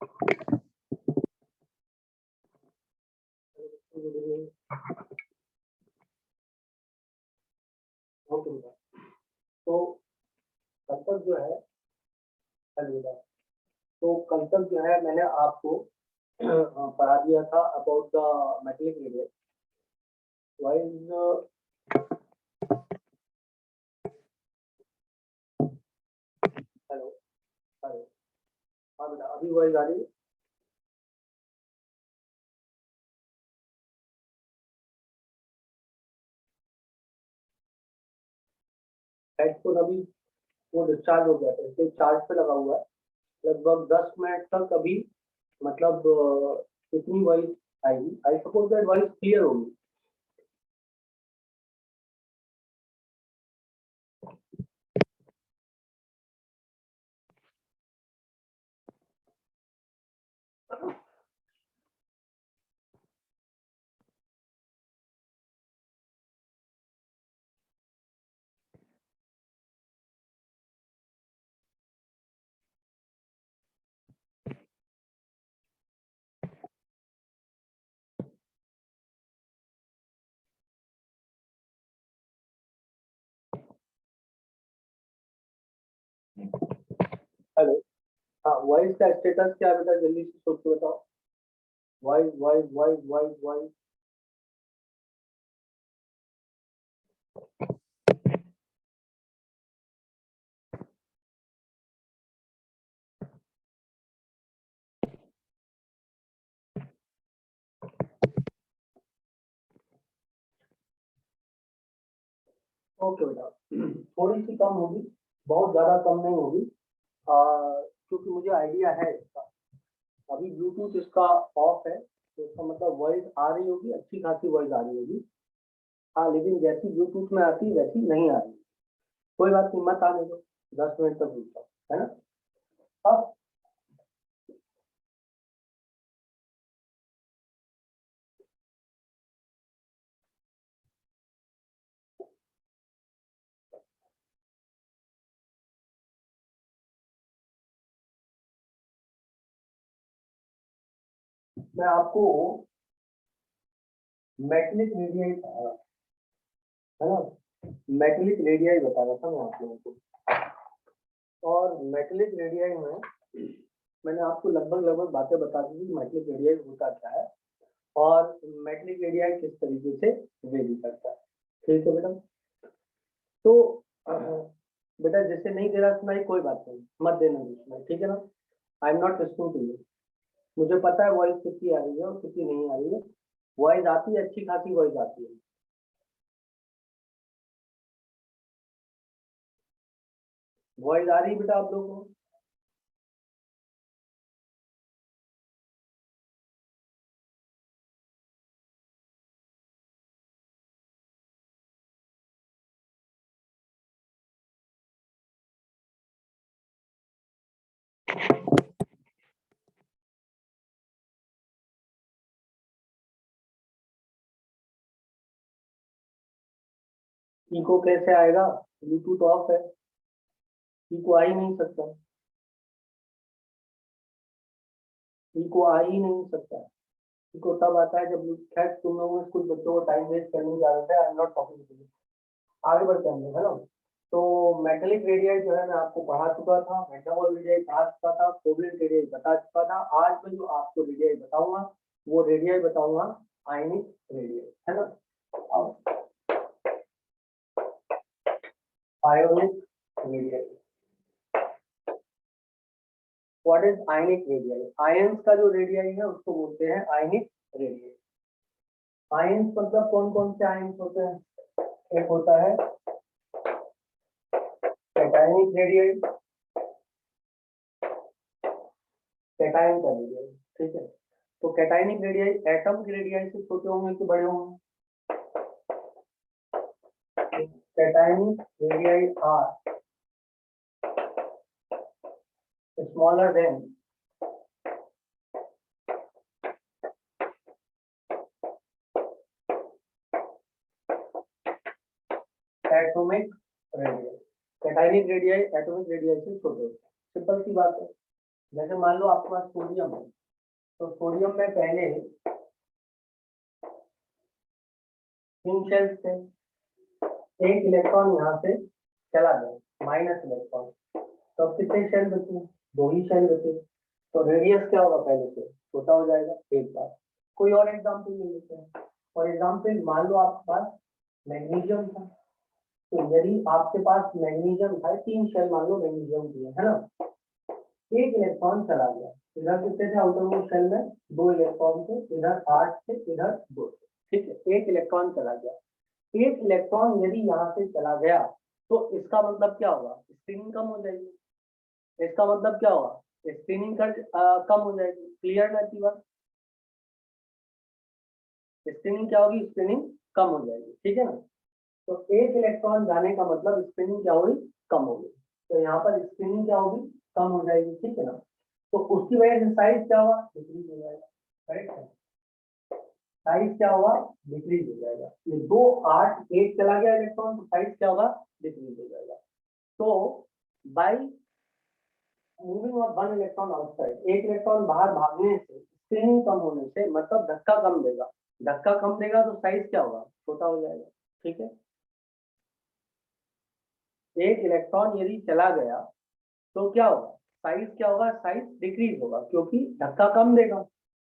तो कल तक जो है अलविदा। तो कल तक जो है मैंने आपको पढ़ा दिया था about the metallic radius wise. Hello hello, हाँ बेटा अभी वाइज आ रही है। हेडफोन अभी वो डिस्चार्ज हो गया था, इसलिए चार्ज पे लगा हुआ है। लगभग 10 मिनट तक अभी मतलब कितनी वॉइस आएगी, I suppose that voice clear होगी। हेलो, हाँ वॉइस का स्टेटस क्या है बेटा, जल्दी से सोच के बताओ। Voice voice voice voice voice okay बेटा, थोड़ी सी कम होगी, बहुत ज्यादा कम नहीं होगी, क्योंकि मुझे आइडिया है इसका। अभी ब्लूटूथ इसका ऑफ है, तो इसका मतलब वॉइस आ रही होगी, अच्छी खासी वॉइस आ रही होगी। हाँ लेकिन जैसी ब्लूटूथ में आती है वैसी नहीं आ रही। कोई बात नहीं, मत आने दो, 10 मिनट तक रुक जाओ, है ना। अब मैं आपको मेटलिक रेडियाई है ना, मेटलिक रेडियाई बता रहा था मैं आप लोगों को। और मेटलिक रेडियाई में मैंने आपको लगभग लगभग बातें बता दी थी, मेटलिक रेडियाई होता क्या है और मेटलिक रेडियाई किस तरीके से वेरी करता है। ठीक है बेटा, तो बेटा जैसे नहीं दे रहा सुनाई, कोई बात नहीं, मत देना सुनाई, ठीक है ना। I am not listening to you. मुझे पता है वॉइस कितनी आ रही है और कितनी नहीं आ रही है। वॉइस आती है, अच्छी खासी वॉइस आती है। वॉइस आ रही है बेटा आप लोगों को। इको कैसे आएगा, ब्लूटूथ ऑफ है, इको आ ही नहीं सकता, इको आ ही नहीं सकता। इको तब आता है जब, खैर तुम लोगों में कुछ बच्चों को टाइम वेस्ट करने की आदत है, I am not talking to you. आगे बढ़ते हैं हम लोग, है ना। तो मेटेलिक रेडियाई जो है मैं आपको पढ़ा चुका था, मेटामॉल रेडियाई पढ़ा चुका था, कोवलेंट रेडियाई बता चुका था। आज मैं जो आपको रेडियाई बताऊंगा वो रेडियाई बताऊंगा आयनिक रेडियाई, है ना। अब ionic radii, what is ionic radii. Ions का जो रेडियाई है उसको बोलते हैं आयनिक रेडियाई। आयंस मतलब कौन कौन से आयंस होते हैं। एक होता है कैटायनिक रेडियाई, कैटायन का रेडियाई, ठीक है। तो कैटायनिक रेडियाई एटम की रेडियाई से छोटे होंगे कि बड़े होंगे। Cationic radii are smaller than atomic radii. Cationic radii atomic radii से छोटे होते हैं, सिंपल सी बात है। जैसे मान लो आपके पास सोडियम है, तो सोडियम में पहले 3 शेल्स थे, एक इलेक्ट्रॉन यहाँ से चला गया माइनस इलेक्ट्रॉन, तो अब कितने शेल बचे? 2 ही शेल बचे, तो रेडियस क्या होगा? पहले से छोटा हो जाएगा। एक बार कोई और एग्जाम्पल ले लेते हैं। फॉर एग्जाम्पल मान लो आपके पास मैग्नीशियम था, तो यदि आपके पास मैग्नीशियम था, 3 शेल मान लो मैग्नीशियम की है ना, एक इलेक्ट्रॉन चला गया, इधर कितने थे आउटर मोस्ट शेल में? 2 इलेक्ट्रॉन थे, इधर 8 थे, इधर 2 थे, ठीक है, एक इलेक्ट्रॉन चला गया। एक इलेक्ट्रॉन यदि यहाँ से चला गया तो इसका मतलब क्या होगा? स्पिनिंग कम हो जाएगी। इसका मतलब क्या होगा? स्पिनिंग कम हो जाएगी। क्लियर ना की बात? स्पिनिंग क्या होगी? स्पिनिंग कम हो जाएगी, ठीक है ना। तो एक इलेक्ट्रॉन जाने का मतलब स्पिनिंग क्या होगी? कम होगी। तो यहाँ पर स्पिनिंग क्या होगी? कम हो जाएगी, ठीक है ना। तो उसकी वजह से साइज क्या होगा? डिक्रीज हो जाएगा। करेक्ट है, साइज क्या होगा? डिक्रीज हो जाएगा। ये 2 8 1 चला गया इलेक्ट्रॉन, तो साइज क्या होगा? डिक्रीज हो जाएगा। तो by moving of 1 electron outside, एक इलेक्ट्रॉन बाहर भागने से, स्पिनिंग कम होने से, मतलब धक्का कम देगा, धक्का कम देगा तो साइज क्या होगा? छोटा हो जाएगा, ठीक है। एक इलेक्ट्रॉन यदि चला गया तो क्या होगा? साइज क्या होगा? साइज डिक्रीज होगा, क्योंकि धक्का कम देगा,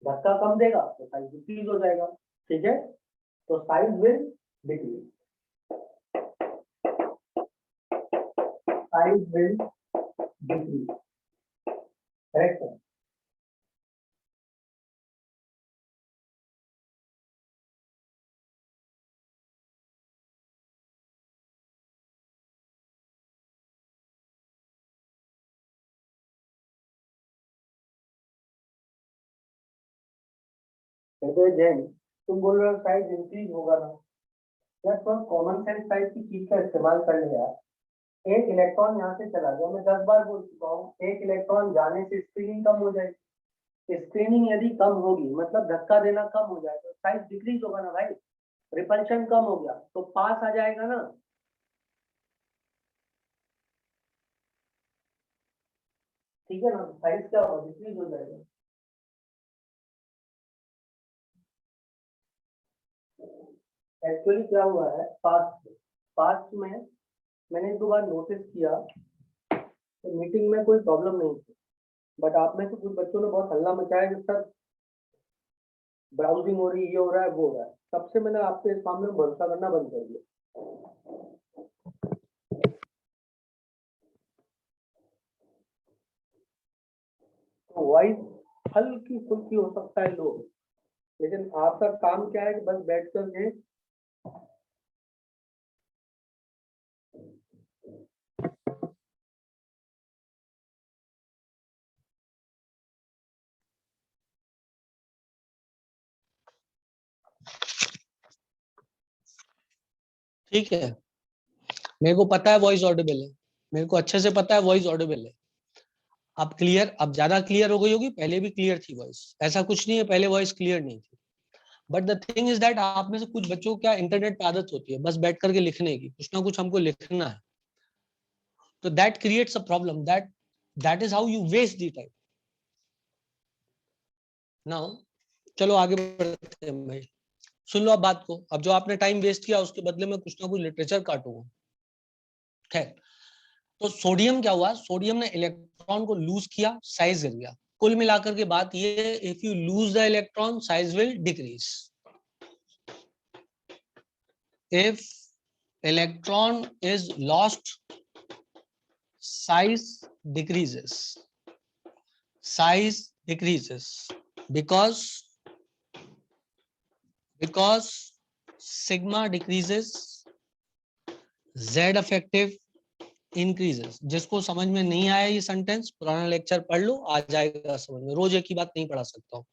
धक्का कम देगा तो साइज डिक्रीज हो जाएगा, ठीक है। तो size will decrease, size will decrease, correct है। जैन तुम बोल रहे हो साइज इंक्रीज होगा ना, यार थोड़ा कॉमन सेंस टाइप की चीज का इस्तेमाल कर ले यार। एक इलेक्ट्रॉन यहाँ से चला गया, मैं 10 बार बोल चुका हूँ, एक इलेक्ट्रॉन जाने से स्पिनिंग कम हो जाएगी। स्पिनिंग यदि कम होगी मतलब धक्का देना कम हो जाएगा, तो साइज डिक्रीज होगा ना भाई, रिपल्शन कम हो गया तो पास आ जाएगा ना, ठीक है ना। साइज क्या होगा? डिक्रीज हो जाएगा। एक्चुअली क्या हुआ है, पास्ट पास्ट में मैंने 2 बार नोटिस किया, तो मीटिंग में कोई प्रॉब्लम नहीं थी, बट आप में से कुछ बच्चों ने बहुत हल्ला मचाया कि सर ब्राउजिंग हो रही है, ये हो रहा है, वो हो रहा है, तब से मैंने आपके इस मामले में भरोसा करना बंद कर दिया। तो वॉइस हल्की फुल्की हो सकता है लो, लेकिन आपका काम क्या है कि बस बैठ कर के ठीक है, मेरे को पता है वॉइस ऑडिबल है, मेरे को अच्छे से पता है वॉइस ऑडिबल है। अब क्लियर, अब ज्यादा क्लियर हो गई होगी, पहले भी क्लियर थी वॉइस, ऐसा कुछ नहीं है पहले वॉइस क्लियर नहीं थी। But the thing is that आप में से कुछ बच्चों को क्या इंटरनेट पे आदत होती है बस बैठ करके लिखने की, कुछ ना कुछ हमको लिखना है, तो that creates a problem, that is how you waste the time. Now चलो आगे बढ़ते हैं भाई, सुन लो आप बात को। अब जो आपने टाइम वेस्ट किया उसके बदले में कुछ ना कुछ लिटरेचर काटूंगा, ठीक। तो सोडियम क्या हुआ, सोडियम ने इलेक्ट्रॉन को लूज किया, साइज गिर गया। कुल मिलाकर के बात ये, if you lose the electron size will decrease, if electron is lost size decreases, size decreases because sigma decreases, z effective increases। जिसको समझ में नहीं आया ये सेंटेंस पुराना लेक्चर पढ़ लो, आ जाएगा समझ में, रोज एक ही बात नहीं पढ़ा सकता हूँ।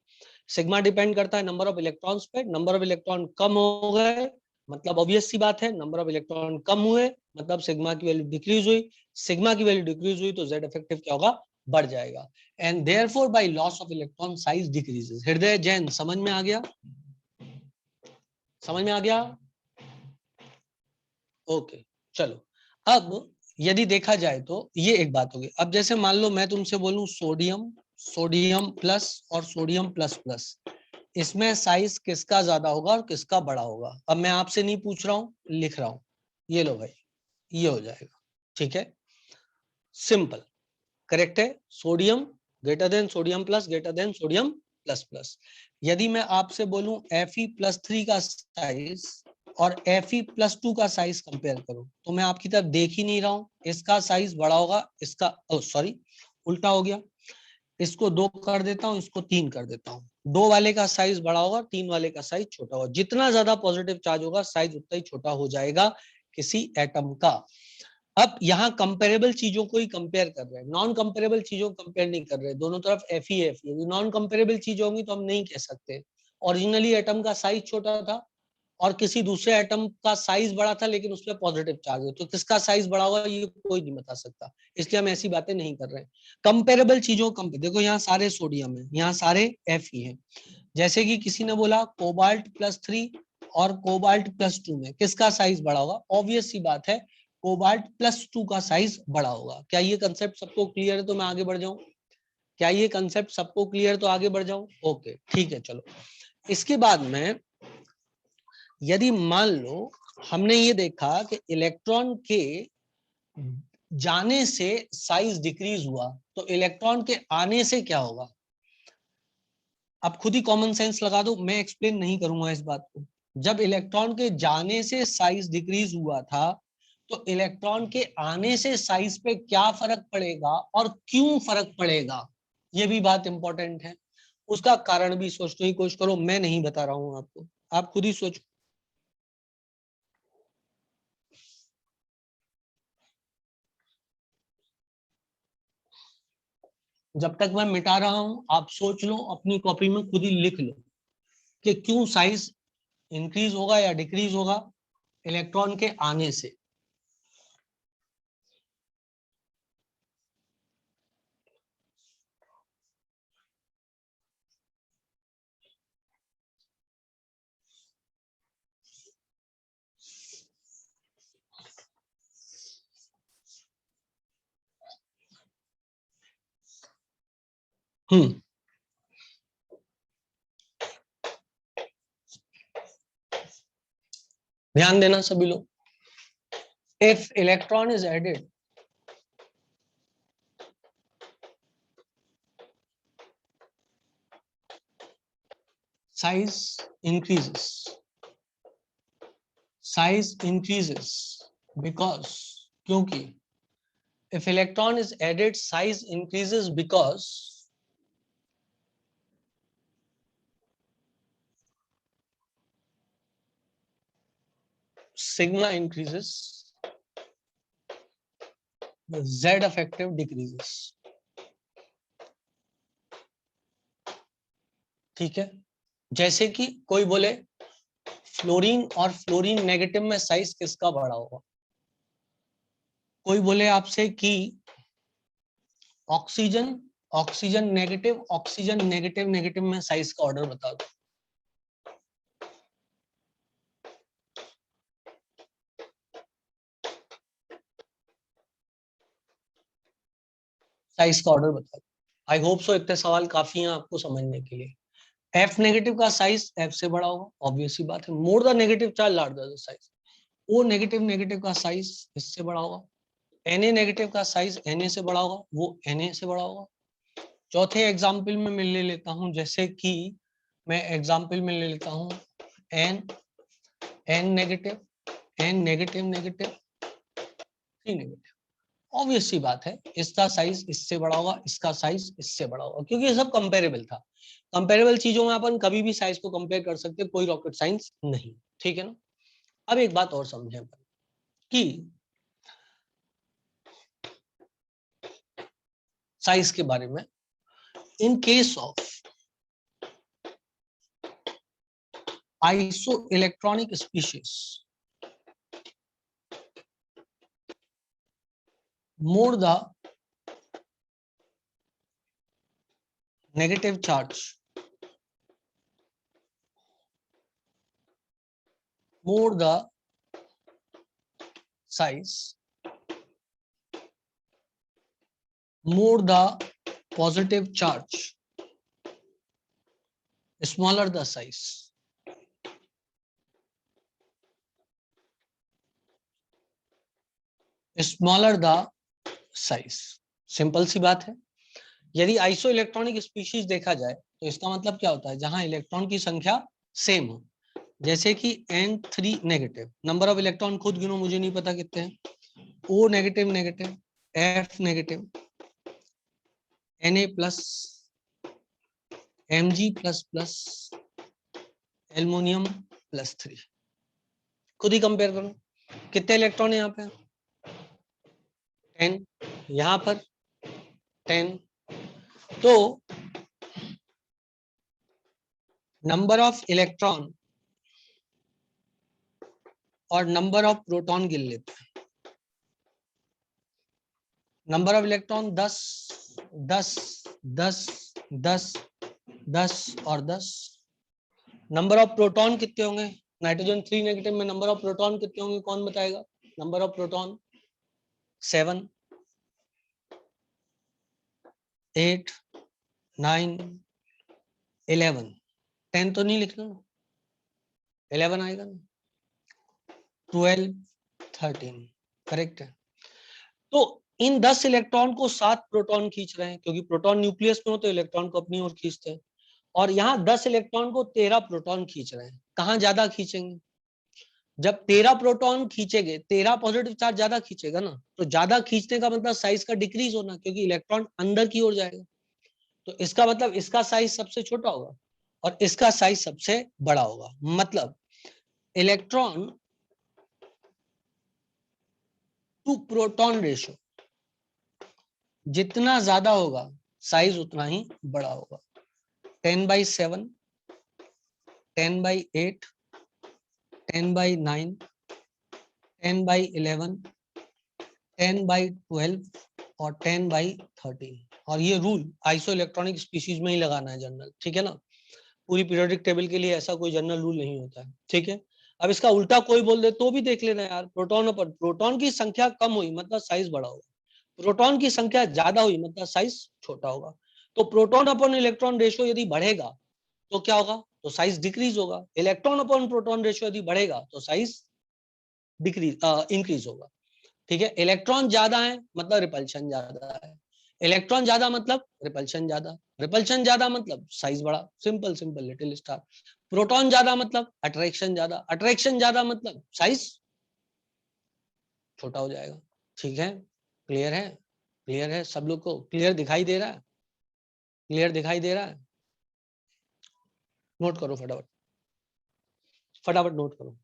सिग्मा डिपेंड करता है नंबर ऑफ इलेक्ट्रॉन्स पे, नंबर ऑफ इलेक्ट्रॉन कम हो गए मतलब ऑब्वियस सी बात है नंबर ऑफ इलेक्ट्रॉन कम हुए मतलब सिग्मा की वैल्यू डिक्रीज हुई, सिग्मा की वैल्यू डिक्रीज हुई तो जेड इफेक्टिव क्या होगा? बढ़ जाएगा। And therefore by loss of electron size decreases. हृदय जैन समझ में आ गया? समझ में आ गया? ओके चलो, अब यदि देखा जाए तो ये एक बात होगी। अब जैसे मान लो मैं तुमसे बोलूं सोडियम, सोडियम प्लस और सोडियम प्लस प्लस, इसमें साइज किसका ज्यादा होगा और किसका बड़ा होगा? अब मैं आपसे नहीं पूछ रहा हूं, लिख रहा हूं। ये लो भाई, ये हो जाएगा। ठीक है, सिंपल, करेक्ट है। Sodium greater than sodium plus greater than sodium plus plus. यदि मैं आपसे बोलूं Fe+3 का साइज और Fe+2 का साइज कंपेयर करो, तो मैं आपकी तरफ देख ही नहीं रहा हूं। इसका साइज बड़ा होगा, इसका सॉरी उल्टा हो गया, इसको 2 कर देता हूं, इसको 3 कर देता हूं। 2 वाले का साइज बड़ा होगा, 3 वाले का साइज छोटा होगा। जितना ज्यादा पॉजिटिव चार्ज होगा, साइज उतना ही छोटा हो जाएगा किसी एटम का। अब यहाँ कंपेरेबल चीजों को ही कंपेयर कर रहे हैं, नॉन कंपेरेबल चीजों को कंपेयर नहीं कर रहे। दोनों तरफ एफ ही एफ। यदि नॉन कंपेरेबल चीज होंगी तो हम नहीं कह सकते ओरिजिनली एटम का साइज छोटा था और किसी दूसरे एटम का साइज बड़ा था, लेकिन उसमें पॉजिटिव चार्ज है, तो किसका साइज बड़ा होगा ये कोई नहीं बता सकता। इसलिए हम ऐसी बातें नहीं कर रहे हैं। कंपेरेबल चीजों को कंपेयर, देखो यहाँ सारे सोडियम है, यहाँ सारे एफ ही है। जैसे कि किसी ने बोला कोबाल्ट+3 और कोबाल्ट+2 में किसका साइज बड़ा होगा? ऑब्वियस सी बात है, कोबाल्ट+2 का साइज बड़ा होगा। क्या ये कंसेप्ट सबको क्लियर है? तो मैं आगे बढ़ जाऊं। क्या ये कंसेप्ट सबको क्लियर, तो आगे बढ़ जाऊं? ओके ठीक है, चलो। इसके बाद में यदि मान लो हमने ये देखा कि इलेक्ट्रॉन के जाने से साइज डिक्रीज हुआ, तो इलेक्ट्रॉन के आने से क्या होगा? अब खुद ही कॉमन सेंस लगा दो, मैं एक्सप्लेन नहीं करूंगा इस बात को। जब इलेक्ट्रॉन के जाने से साइज डिक्रीज हुआ था, तो इलेक्ट्रॉन के आने से साइज पे क्या फर्क पड़ेगा और क्यों फर्क पड़ेगा, ये भी बात इंपॉर्टेंट है। उसका कारण भी सोचने की कोशिश करो, मैं नहीं बता रहा हूं आपको, आप खुद ही सोचो। जब तक मैं मिटा रहा हूं, आप सोच लो, अपनी कॉपी में खुद ही लिख लो कि क्यों साइज इंक्रीज होगा या डिक्रीज होगा इलेक्ट्रॉन के आने से। हम्म, ध्यान देना सभी लोग। If electron is added, size increases. Size increases because, क्योंकि, if electron is added, size increases because sigma increases, the Z effective decreases. ठीक है, जैसे कि कोई बोले फ्लोरीन और फ्लोरीन नेगेटिव में साइज किसका बड़ा होगा? कोई बोले आपसे कि ऑक्सीजन, ऑक्सीजन नेगेटिव नेगेटिव में साइज का ऑर्डर बता दो। साइज का ऑर्डर बता दो। आई होप सो इतने सवाल काफी हैं आपको समझने के लिए। एफ नेगेटिव का साइज एफ से बड़ा होगा, ऑब्वियस सी बात है। More the negative charge larger the size. O negative negative का साइज इससे बड़ा होगा। Na नेगेटिव का साइज Na से बड़ा होगा, वो Na से बड़ा होगा। चौथे एग्जाम्पल में मैं ले लेता हूं, जैसे कि मैं एग्जाम्पल में ले लेता हूं N negative, N negative negative, 3 negative. Obvious सी बात है, इसका साइज इससे बड़ा होगा, इसका साइज इससे बड़ा होगा, क्योंकि ये सब कंपेरेबल था। कंपेरेबल चीजों में अपन कभी भी साइज को कंपेयर कर सकते, कोई रॉकेट साइंस नहीं। ठीक है ना? अब एक बात और समझें अपन कि साइज के बारे में। In case of iso electronic species, more the negative charge, more the size, more the positive charge, smaller the size. Smaller the size. Simple सी बात है. यदि आइसो इलेक्ट्रॉनिक स्पीशीज देखा जाए तो इसका मतलब क्या होता है, जहां इलेक्ट्रॉन की संख्या सेम हो. जैसे कि N3 negative, number of electron खुद गिनो, मुझे नहीं पता कितने हैं. O negative negative, F negative, Na plus, Mg plus plus, aluminium +3. खुद ही कंपेयर करो कितने इलेक्ट्रॉन है यहाँ पे. 10, यहाँ पर 10. तो नंबर ऑफ इलेक्ट्रॉन और नंबर ऑफ प्रोटॉन गिन लेते हैं. नंबर ऑफ इलेक्ट्रॉन 10, 10, 10, 10, 10 और 10. नंबर ऑफ प्रोटॉन कितने होंगे. नाइट्रोजन 3 नेगेटिव में नंबर ऑफ प्रोटॉन कितने होंगे, कौन बताएगा. Number of proton 7, 8, 9, 11. 10 तो नहीं लिखना, 11 आएगा ना. 12, 13 करेक्ट है. तो इन 10 इलेक्ट्रॉन को 7 प्रोटॉन खींच रहे हैं, क्योंकि प्रोटॉन न्यूक्लियस में हो तो इलेक्ट्रॉन को अपनी ओर खींचते हैं. और यहाँ 10 इलेक्ट्रॉन को 13 प्रोटॉन खींच रहे हैं. कहाँ ज्यादा खींचेंगे. जब 13 प्रोटॉन खींचेंगे, 13 पॉजिटिव चार्ज ज्यादा खींचेगा ना, तो ज्यादा खींचने का मतलब साइज का डिक्रीज होना, क्योंकि इलेक्ट्रॉन अंदर की ओर जाएगा. तो इसका मतलब इसका साइज सबसे छोटा होगा और इसका साइज सबसे बड़ा होगा. मतलब इलेक्ट्रॉन टू प्रोटॉन रेशियो जितना ज्यादा होगा साइज उतना ही बड़ा होगा. 10/7, 10/8, 10/9, 10/11, 10/12 और 10/13. और ये रूल आइसो इलेक्ट्रॉनिक स्पीशीज में ही लगाना है जनरल. ठीक है ना. पूरी पीरियोडिक टेबल के लिए ऐसा कोई जनरल रूल नहीं होता है. ठीक है. अब इसका उल्टा कोई बोल दे तो भी देख लेना यार. प्रोटॉन पर प्रोटॉन की संख्या कम हुई मतलब साइज बड़ा होगा, प्रोटॉन की संख्या ज्यादा हुई मतलब साइज छोटा होगा. तो प्रोटॉन अपॉन इलेक्ट्रॉन रेशियो यदि बढ़ेगा तो क्या होगा, तो साइज डिक्रीज होगा. इलेक्ट्रॉन अपॉन प्रोटॉन रेशियो यदि बढ़ेगा तो साइज डिक्रीज इंक्रीज होगा. ठीक है. इलेक्ट्रॉन ज्यादा है मतलब रिपल्शन ज्यादा है, इलेक्ट्रॉन ज्यादा मतलब रिपल्शन ज्यादा, रिपल्शन ज्यादा मतलब साइज बड़ा. Simple simple little star. Proton ज्यादा मतलब अट्रैक्शन ज्यादा, अट्रैक्शन ज्यादा मतलब साइज छोटा हो जाएगा. ठीक है. क्लियर है. क्लियर है सब लोग को. क्लियर दिखाई दे रहा है. क्लियर दिखाई दे रहा है. नोट करो फटाफट, फटाफट नोट करो.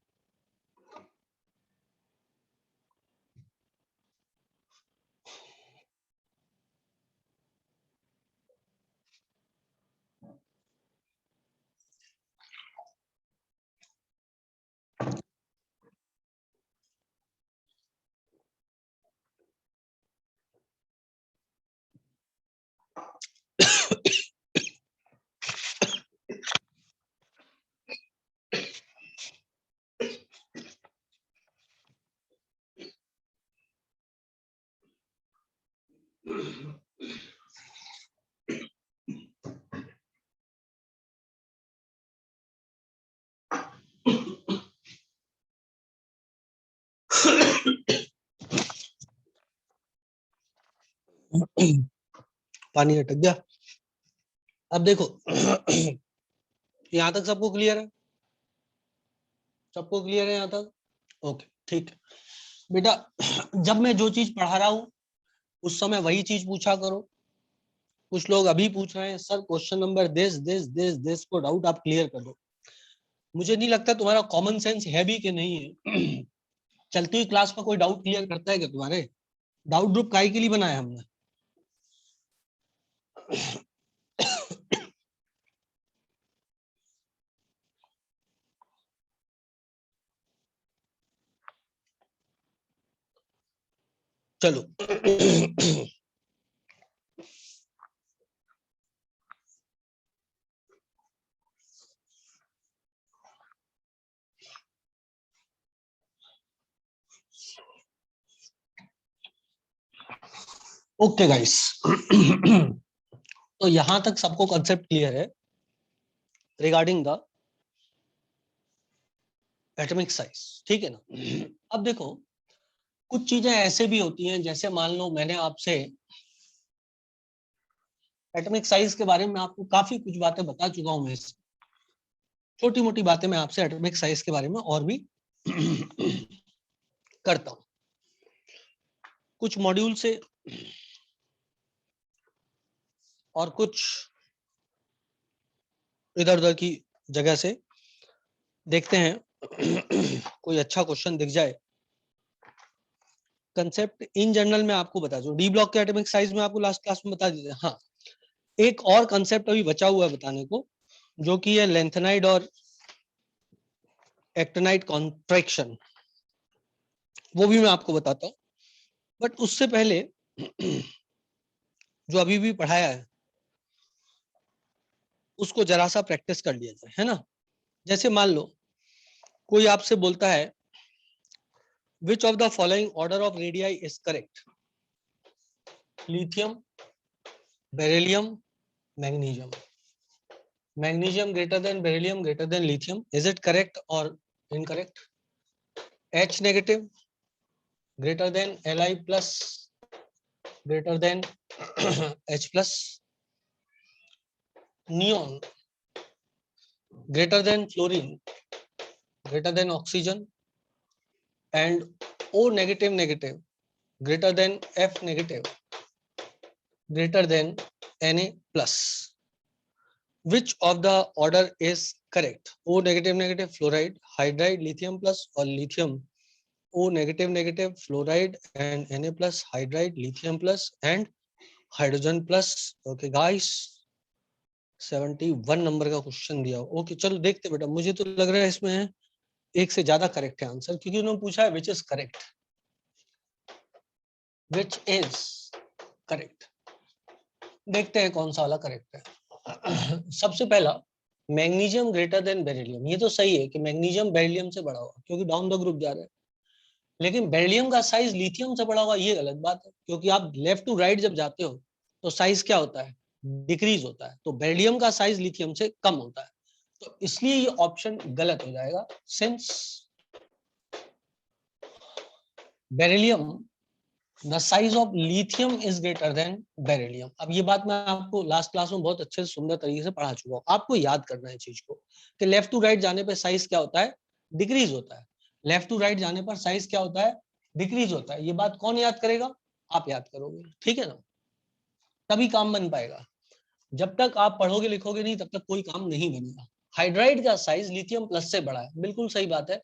पानी अटक गया. अब देखो यहां तक सबको क्लियर है. सबको क्लियर है यहाँ तक. ओके ठीक है बेटा. जब मैं जो चीज पढ़ा रहा हूँ उस समय वही चीज पूछा करो. कुछ लोग अभी पूछ रहे हैं सर क्वेश्चन नंबर दिस को डाउट आप क्लियर कर दो. मुझे नहीं लगता तुम्हारा कॉमन सेंस है भी कि नहीं है. चलती हुई क्लास में कोई डाउट क्लियर करता है क्या तुम्हारे. डाउट ग्रुप काहे के लिए बनाया हमने. चलो. ओके गाइस, तो यहां तक सबको कंसेप्ट क्लियर है रिगार्डिंग द एटॉमिक साइज, ठीक है ना। अब देखो कुछ चीजें ऐसे भी होती हैं, जैसे मान लो मैंने आपसे एटॉमिक साइज के बारे में आपको काफी कुछ बातें बता चुका हूं मैं, छोटी मोटी बातें मैं आपसे एटॉमिक साइज के बारे में और भी करता हूं कुछ मॉड्यूल से और कुछ इधर उधर की जगह से। देखते हैं कोई अच्छा क्वेश्चन दिख जाए। कंसेप्ट इन जनरल में आपको बता दूं, डी ब्लॉक के एटॉमिक साइज में आपको लास्ट क्लास में बता दिया। हाँ, एक और कंसेप्ट अभी बचा हुआ है बताने को, जो कि है लेंथेनाइड और एक्टिनाइड कॉन्ट्रैक्शन, वो भी मैं आपको बताता हूँ। बट उससे पहले जो अभी भी पढ़ाया है उसको जरा सा प्रैक्टिस कर लिया जाए, है ना। जैसे मान लो कोई आपसे बोलता है which of the following order of radii is correct, lithium, beryllium, magnesium. Magnesium greater than beryllium greater than lithium, is it correct or incorrect? H negative greater than Li plus greater than H plus, neon greater than fluorine greater than oxygen, and O negative negative greater than F negative greater than Na plus. Which of the order is correct? O negative negative fluoride, hydride, lithium plus, or lithium O negative negative fluoride and Na plus, hydride, lithium plus and hydrogen plus. Okay guys, 71 number का question दिया। Okay चलो देखते बेटा, मुझे तो लग रहा है इसमें एक से ज्यादा करेक्ट है आंसर, क्योंकि उन्होंने पूछा है which is correct, which is correct. देखते हैं कौन सा वाला करेक्ट है। सबसे पहला, मैग्नीशियम ग्रेटर देन बेरिलियम, ये तो सही है कि मैग्नीशियम बेरिलियम से बड़ा होगा क्योंकि डाउन द ग्रुप जा रहा है। लेकिन बेरिलियम का साइज लिथियम से बड़ा होगा, ये गलत बात है, क्योंकि आप लेफ्ट टू राइट जब जाते हो तो साइज क्या होता है, डिक्रीज होता है। तो बेरिलियम का साइज लिथियम से कम होता है, तो इसलिए ये ऑप्शन गलत हो जाएगा। Since beryllium the size of lithium is greater than beryllium. अब ये बात मैं आपको लास्ट क्लास में बहुत अच्छे से सुंदर तरीके से पढ़ा चुका हूँ, आपको याद करना है चीज को कि लेफ्ट टू राइट जाने पर साइज क्या होता है, डिक्रीज होता है। लेफ्ट टू राइट जाने पर साइज क्या होता है, डिक्रीज होता है। ये बात कौन याद करेगा, आप याद करोगे, ठीक है ना, तभी काम बन पाएगा। जब तक आप पढ़ोगे लिखोगे नहीं तब तक कोई काम नहीं बनेगा। हाइड्राइड का साइज लिथियम प्लस से बड़ा है, बिल्कुल सही बात है।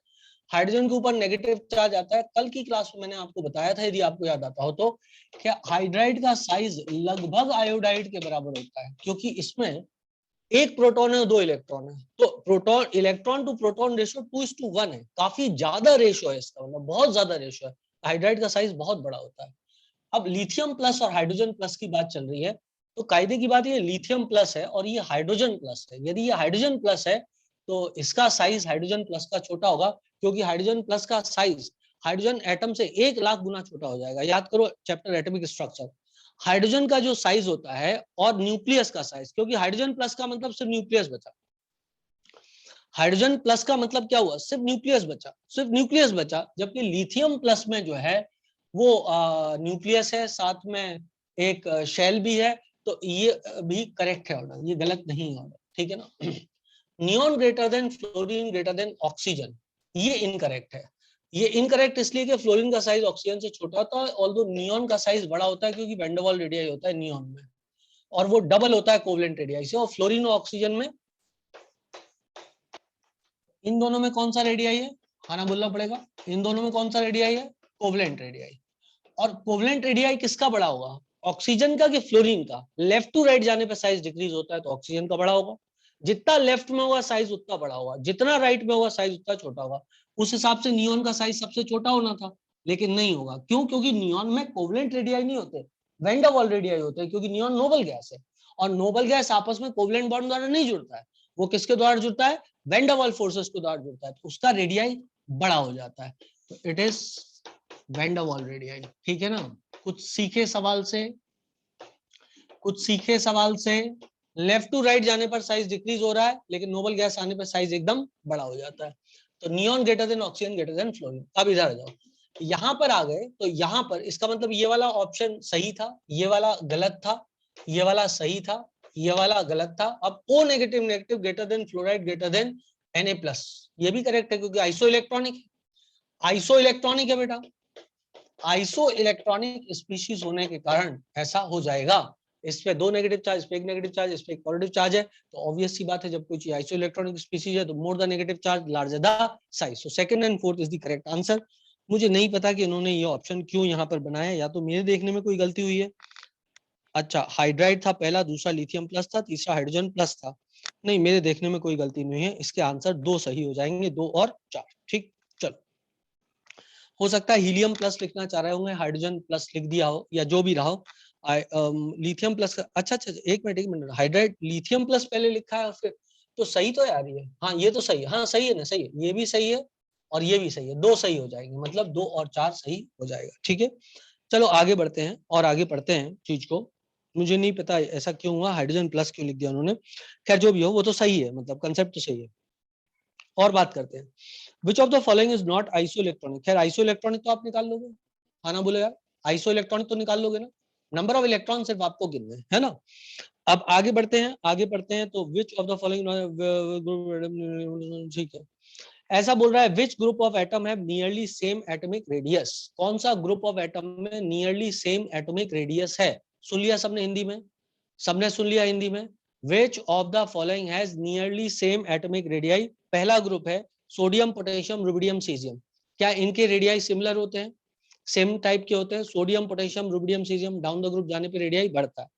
हाइड्रोजन के ऊपर नेगेटिव चार्ज आता है, कल की क्लास में मैंने आपको बताया था, यदि आपको याद आता हो तो, क्या हाइड्राइड का साइज लगभग आयोडाइड के बराबर होता है, क्योंकि इसमें एक प्रोटॉन है, दो इलेक्ट्रॉन है, तो proton electron to proton ratio 2:1 है, काफी ज्यादा रेशियो है इसका, मतलब बहुत ज्यादा रेशियो है। हाइड्राइड का साइज बहुत बड़ा होता है। अब लिथियम प्लस और हाइड्रोजन प्लस की बात चल रही है, तो कायदे की बात ये लिथियम प्लस है और ये हाइड्रोजन प्लस है। यदि ये हाइड्रोजन प्लस है तो इसका साइज हाइड्रोजन प्लस का छोटा होगा, क्योंकि हाइड्रोजन प्लस का साइज हाइड्रोजन एटम से 1,00,000 गुना छोटा हो जाएगा। याद करो चैप्टर एटॉमिक स्ट्रक्चर। हाइड्रोजन का जो साइज होता है और न्यूक्लियस का साइज, क्योंकि हाइड्रोजन प्लस का मतलब सिर्फ न्यूक्लियस बचा, हाइड्रोजन प्लस का मतलब क्या हुआ, सिर्फ न्यूक्लियस बचा, सिर्फ न्यूक्लियस बचा। जबकि लिथियम प्लस में जो है वो न्यूक्लियस है, साथ में एक शेल भी है, तो ये भी करेक्ट है ऑर्डर, ये गलत नहीं है ऑर्डर, ठीक है ना। Neon greater than fluorine greater than oxygen, ये इनकरेक्ट है। ये इनकरेक्ट इसलिए कि फ्लोरीन का साइज ऑक्सीजन से छोटा होता है, ऑल्दो नियॉन का साइज बड़ा होता है, क्योंकि वैन डर वाल्स रेडियाई होता है नियॉन में, और वो डबल होता है कोवलेंट रेडियाई से। और फ्लोरीन और ऑक्सीजन में, इन दोनों में कौन सा रेडियाई है, खाना बोलना पड़ेगा, इन दोनों में कौन सा रेडियाई है, कोवलेंट रेडियाई। और कोवलेंट रेडियाई किसका बड़ा होगा, ऑक्सीजन का कि फ्लोरीन का। लेफ्ट टू राइट जाने पे साइज डिक्रीज होता है, तो ऑक्सीजन का बड़ा होगा। जितना लेफ्ट में होगा साइज उतना बड़ा होगा, जितना राइट में होगा साइज उतना छोटा होगा। उस हिसाब से नियॉन का साइज सबसे छोटा होना था, लेकिन नहीं होगा। क्यों, क्योंकि नियॉन में कोवलेंट रेडियाई नहीं होते, वैन डर वाल्स रेडियाई होते हैं, क्योंकि नियॉन नोबल गैस है, और नोबल गैस आपस में कोवलेंट बॉन्ड द्वारा नहीं जुड़ता है, वो किसके द्वारा जुड़ता है, वैन डर वाल्स फोर्सेस के द्वारा जुड़ता है, तो उसका रेडियाई बड़ा हो जाता है। तो इट इज वैन डर वाल रेडियाई, ठीक है ना। कुछ सीखे सवाल से लेफ्ट टू राइट जाने पर साइज डिक्रीज हो रहा है, लेकिन नोबल गैस आने पर साइज एकदम बड़ा हो जाता है। तो neon greater than oxygen greater than fluorine. अब इधर आ जाओ, यहां पर आ गए तो यहां पर इसका मतलब ये वाला ऑप्शन सही था, ये वाला गलत था, ये वाला सही था, ये वाला गलत था। अब O negative negative greater than fluoride greater than Na+, ये भी करेक्ट है क्योंकि आइसो इलेक्ट्रॉनिक है बेटा। आइसो इलेक्ट्रॉनिक स्पीशीज होने के कारण ऐसा हो जाएगा। इस पे 2 नेगेटिव चार्ज, इस पे 1 नेगेटिव चार्ज, इस पे 1 पॉजिटिव चार्ज है, तो ऑब्वियस सी बात है जब कोई चीज आइसो इलेक्ट्रॉनिक स्पीशीज है तो मोर the negative charge larger the size. So second and fourth is the correct answer. मुझे नहीं पता कि इन्होंने ये ऑप्शन क्यों यहाँ पर बनाया, या तो मेरे देखने में कोई गलती हुई है। अच्छा, हाइड्राइड था पहला, दूसरा लिथियम प्लस था, तीसरा हाइड्रोजन प्लस था। नहीं, मेरे देखने में कोई गलती नहीं है, इसके आंसर 2 सही हो जाएंगे, 2 और 4। ठीक, चलो। हो सकता है हीलियम प्लस लिखना चाह रहे होंगे, हाइड्रोजन प्लस लिख दिया हो, या जो भी रहा हो। लिथियम प्लस, अच्छा, एक मिनट, हाइड्राइड लिथियम प्लस पहले लिखा है फिर तो सही तो यार ये, हाँ ये तो सही है, हाँ सही है ना, सही है, ये भी सही है और ये भी सही है, 2 सही हो जाएंगे, मतलब 2 और 4 सही हो जाएगा। ठीक है, चलो आगे बढ़ते हैं और आगे पढ़ते हैं चीज को। मुझे नहीं पता ऐसा क्यों हुआ, हाइड्रोजन प्लस क्यों लिख दिया उन्होंने, खैर जो भी हो वो तो सही है, मतलब कंसेप्ट तो सही है। और बात करते हैं, which of the following is not iso electronic. खैर आइसो इलेक्ट्रॉनिक तो आप निकाल लोगे, हाँ ना, बोले यार आइसो इलेक्ट्रॉनिक तो निकाल लोगे ना, नंबर ऑफ इलेक्ट्रॉन सिर्फ आपको गिनने है ना। अब आगे बढ़ते हैं, आगे पढ़ते हैं। तो विच ऑफ द फॉलोइंग, ठीक है, ऐसा बोल रहा है which group of atom have nearly same atomic radius. कौन सा ग्रुप ऑफ एटम में नियरली सेम एटॉमिक रेडियस है। सुन लिया सबने हिंदी में, सबने सुन लिया हिंदी में। Which of the following has nearly same atomic radii. पहला ग्रुप है सोडियम पोटेशियम रुबिडियम सीजियम। क्या इनके रेडियाई सिमिलर होते हैं, सेम टाइप के होते हैं। Sodium potassium rubidium caesium down the group जाने पे रेडियाई बढ़ता है।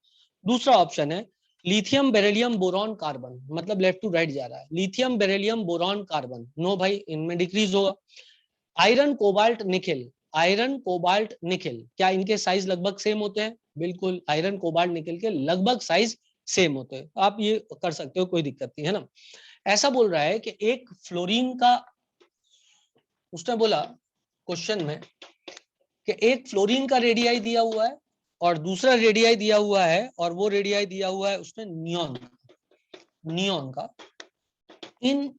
दूसरा ऑप्शन है लिथियम बेरिलियम बोरॉन कार्बन, मतलब लेफ्ट टू राइट जा रहा है, lithium beryllium boron carbon, no भाई इनमें डिक्रीज होगा। Iron cobalt nickel, iron cobalt nickel, क्या इनके साइज लगभग सेम होते हैं। बिल्कुल, आयरन कोबाल्ट निकेल के लगभग साइज सेम होते हैं, आप ये कर सकते हो, कोई दिक्कत नहीं है ना। ऐसा बोल रहा है कि एक फ्लोरीन का, उसने बोला क्वेश्चन में कि एक फ्लोरीन का रेडियाई दिया हुआ है और दूसरा रेडियाई दिया हुआ है, और वो रेडियाई दिया हुआ है उसने नियॉन का इन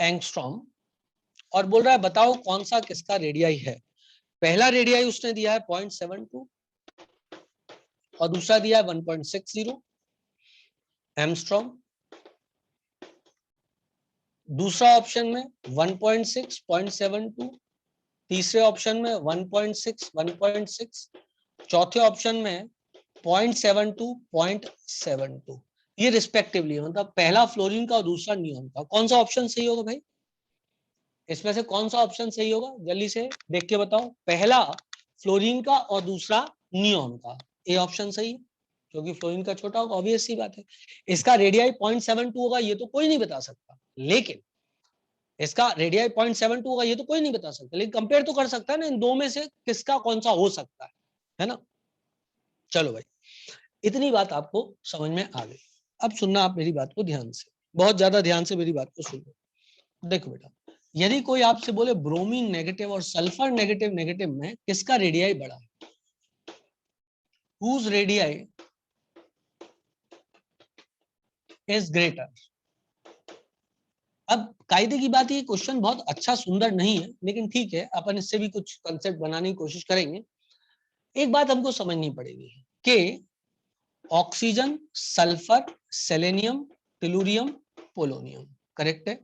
एंगस्ट्रॉम, और बोल रहा है बताओ कौन सा किसका रेडियाई है। पहला रेडियाई उसने दिया है 0.72 और दूसरा दिया है 1.60 एंगस्ट्रॉम। दूसरा ऑप्शन में 1.6 0.72, तीसरे ऑप्शन में 1.6 1.6, चौथे ऑप्शन में 0.72 0.72, ये रिस्पेक्टिवली, मतलब पहला फ्लोरीन का और दूसरा नियॉन का। कौन सा ऑप्शन सही होगा भाई, इसमें से कौन सा ऑप्शन सही होगा, जल्दी से देख के बताओ। पहला फ्लोरीन का और दूसरा नियॉन का, ए ऑप्शन सही है क्योंकि फ्लोरीन का छोटा होगा, ऑब्वियस सी बात है। इसका रेडियाई 0.72 होगा ये तो कोई नहीं बता सकता, लेकिन इसका रेडियाई 0.72 होगा ये तो कोई नहीं बता सकता, लेकिन कंपेयर तो कर सकता है ना इन दो में से किसका कौन सा हो सकता है ना। चलो भाई, इतनी बात आपको समझ में आ गई। अब सुनना आप मेरी बात को ध्यान से, बहुत ज्यादा ध्यान से मेरी बात को सुनो। देखो बेटा, यदि कोई आपसे बोले ब्रोमीन नेगेटिव और सल्फर नेगेटिव नेगेटिव में किसका रेडियाई बड़ा है, whose radii is greater। अब कायदे की बात, ये क्वेश्चन बहुत अच्छा सुंदर नहीं है, लेकिन ठीक है, अपन इससे भी कुछ कंसेप्ट बनाने की कोशिश करेंगे। एक बात हमको समझनी पड़ेगी कि oxygen, sulphur, selenium, tellurium, polonium, correct है,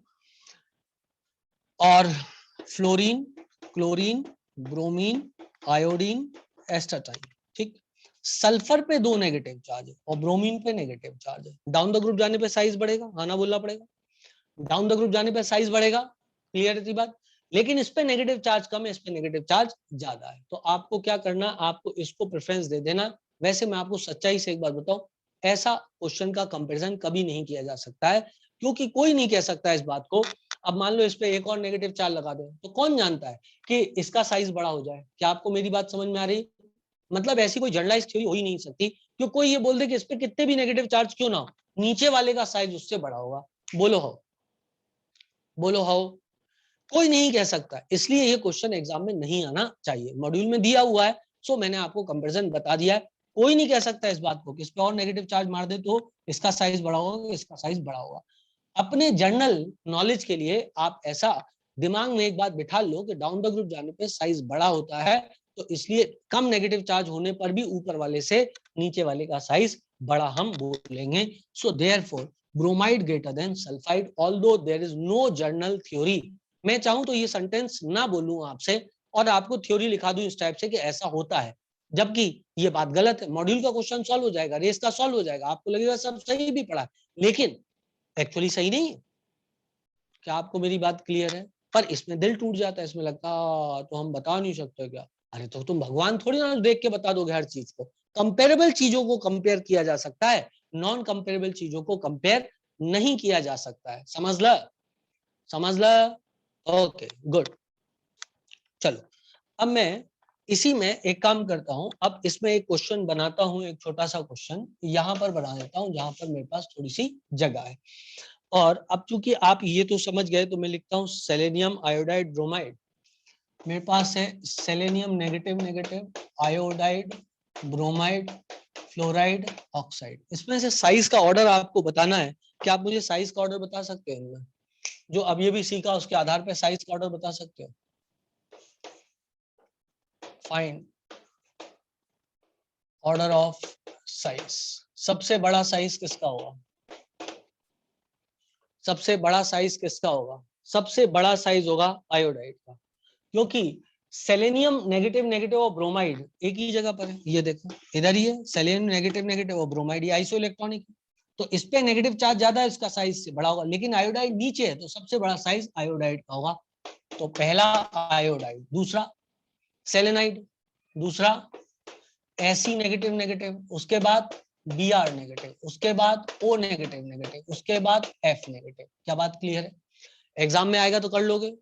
और फ्लोरीन, क्लोरीन, ब्रोमीन, आयोडीन, एस्टाटाइन, ठीक। सल्फर पे 2 नेगेटिव चार्ज है और ब्रोमीन पे नेगेटिव चार्ज है। डाउन द ग्रुप जाने पे साइज बढ़ेगा, हाँ ना बोलना पड़ेगा, डाउन द ग्रुप जाने पे साइज बढ़ेगा, क्लियर थी बात। लेकिन इस पे नेगेटिव चार्ज कम है, इस पे नेगेटिव चार्ज ज्यादा है, तो आपको क्या करना, आपको इसको प्रेफरेंस दे देना। वैसे मैं आपको सच्चाई से एक बात बताऊं, ऐसा क्वेश्चन का कंपैरिजन कभी नहीं किया जा सकता है, क्योंकि कोई नहीं कह सकता इस बात को। अब मान लो इस पे एक और नेगेटिव चार्ज लगा दे, तो कौन जानता है कि इसका साइज बड़ा हो जाए। क्या आपको मेरी बात समझ में आ रही, मतलब ऐसी कोई जनरलाइज थ्योरी हो ही नहीं सकती, क्यों कोई ये बोल दे कि इस पे कितने भी नेगेटिव चार्ज क्यों ना हो, नीचे वाले का साइज उससे बड़ा होगा। बोलो हो, बोलो हो। कोई नहीं कह सकता, इसलिए ये क्वेश्चन एग्जाम में नहीं आना चाहिए। मॉड्यूल में दिया हुआ है, सो मैंने आपको कंपैरिजन बता दिया है। कोई नहीं कह सकता इस बात को कि इस पे और नेगेटिव चार्ज मार दे तो इसका साइज बड़ा होगा, इसका साइज बड़ा होगा। अपने जनरल नॉलेज के लिए आप ऐसा दिमाग में एक बात बिठा लो कि डाउन द ग्रुप जाने पे साइज बड़ा होता है, तो इसलिए कम नेगेटिव चार्ज होने पर भी ऊपर वाले से नीचे वाले का साइज बड़ा हम बोलेंगे। So therefore bromide greater than sulphide although there is no general theory. मैं चाहूं तो ये सेंटेंस ना बोलूं आपसे और आपको थ्योरी लिखा दूं इस टाइप से कि ऐसा होता है, जबकि ये बात गलत है। मॉड्यूल का क्वेश्चन सॉल्व हो जाएगा, रेस का सॉल्व हो जाएगा, आपको लगेगा सब सही भी पढ़ा, लेकिन एक्चुअली सही नहीं है। क्या आपको मेरी बात क्लियर है? पर इसमें दिल टूट जाता है, इसमें लगता तो हम बता नहीं सकते क्या? अरे तो तुम भगवान थोड़ी ना देख के बता दोगे हर चीज को। कंपेरेबल चीजों को कंपेयर किया जा सकता है, नॉन कंपेरेबल चीजों को कंपेयर नहीं किया जा सकता है। समझ ल, समझ ल। Okay good. चलो अब मैं इसी में एक काम करता हूं, अब इसमें एक क्वेश्चन बनाता हूं, एक छोटा सा क्वेश्चन यहां पर बना देता हूं जहां पर मेरे पास थोड़ी सी जगह है। और अब चूंकि आप ये तो समझ गए, तो मैं लिखता हूं सेलेनियम आयोडाइड ब्रोमाइड। मेरे पास है selenium negative negative, iodide, bromide, fluoride, oxide. इसमें से साइज का ऑर्डर आपको बताना है। क्या आप मुझे साइज का ऑर्डर बता सकते हो इनमें? जो अब ये भी सीखा उसके आधार पर साइज का ऑर्डर बता सकते हो? Find order of size. सबसे बड़ा साइज किसका होगा? सबसे बड़ा साइज किसका होगा? सबसे बड़ा साइज होगा आयोडाइड का, क्योंकि सेलेनियम नेगेटिव नेगेटिव और ब्रोमाइड एक ही जगह पर है। ये देखो इधर ही है, सेलेनियम नेगेटिव नेगेटिव और ब्रोमाइड, ये आइसो इलेक्ट्रॉनिक है, तो इस पे नेगेटिव चार्ज ज्यादा है, इसका साइज से बड़ा होगा। लेकिन आयोडाइड नीचे है, तो सबसे बड़ा साइज आयोडाइड का होगा। तो पहला आयोडाइड, दूसरा सेलेनाइड, दूसरा एसी नेगेटिव नेगेटिव, उसके बाद बी आर नेगेटिव, उसके बाद ओ नेगेटिव नेगेटिव, उसके बाद एफ नेगेटिव। क्या बात क्लियर है? एग्जाम में आएगा तो कर लोगे,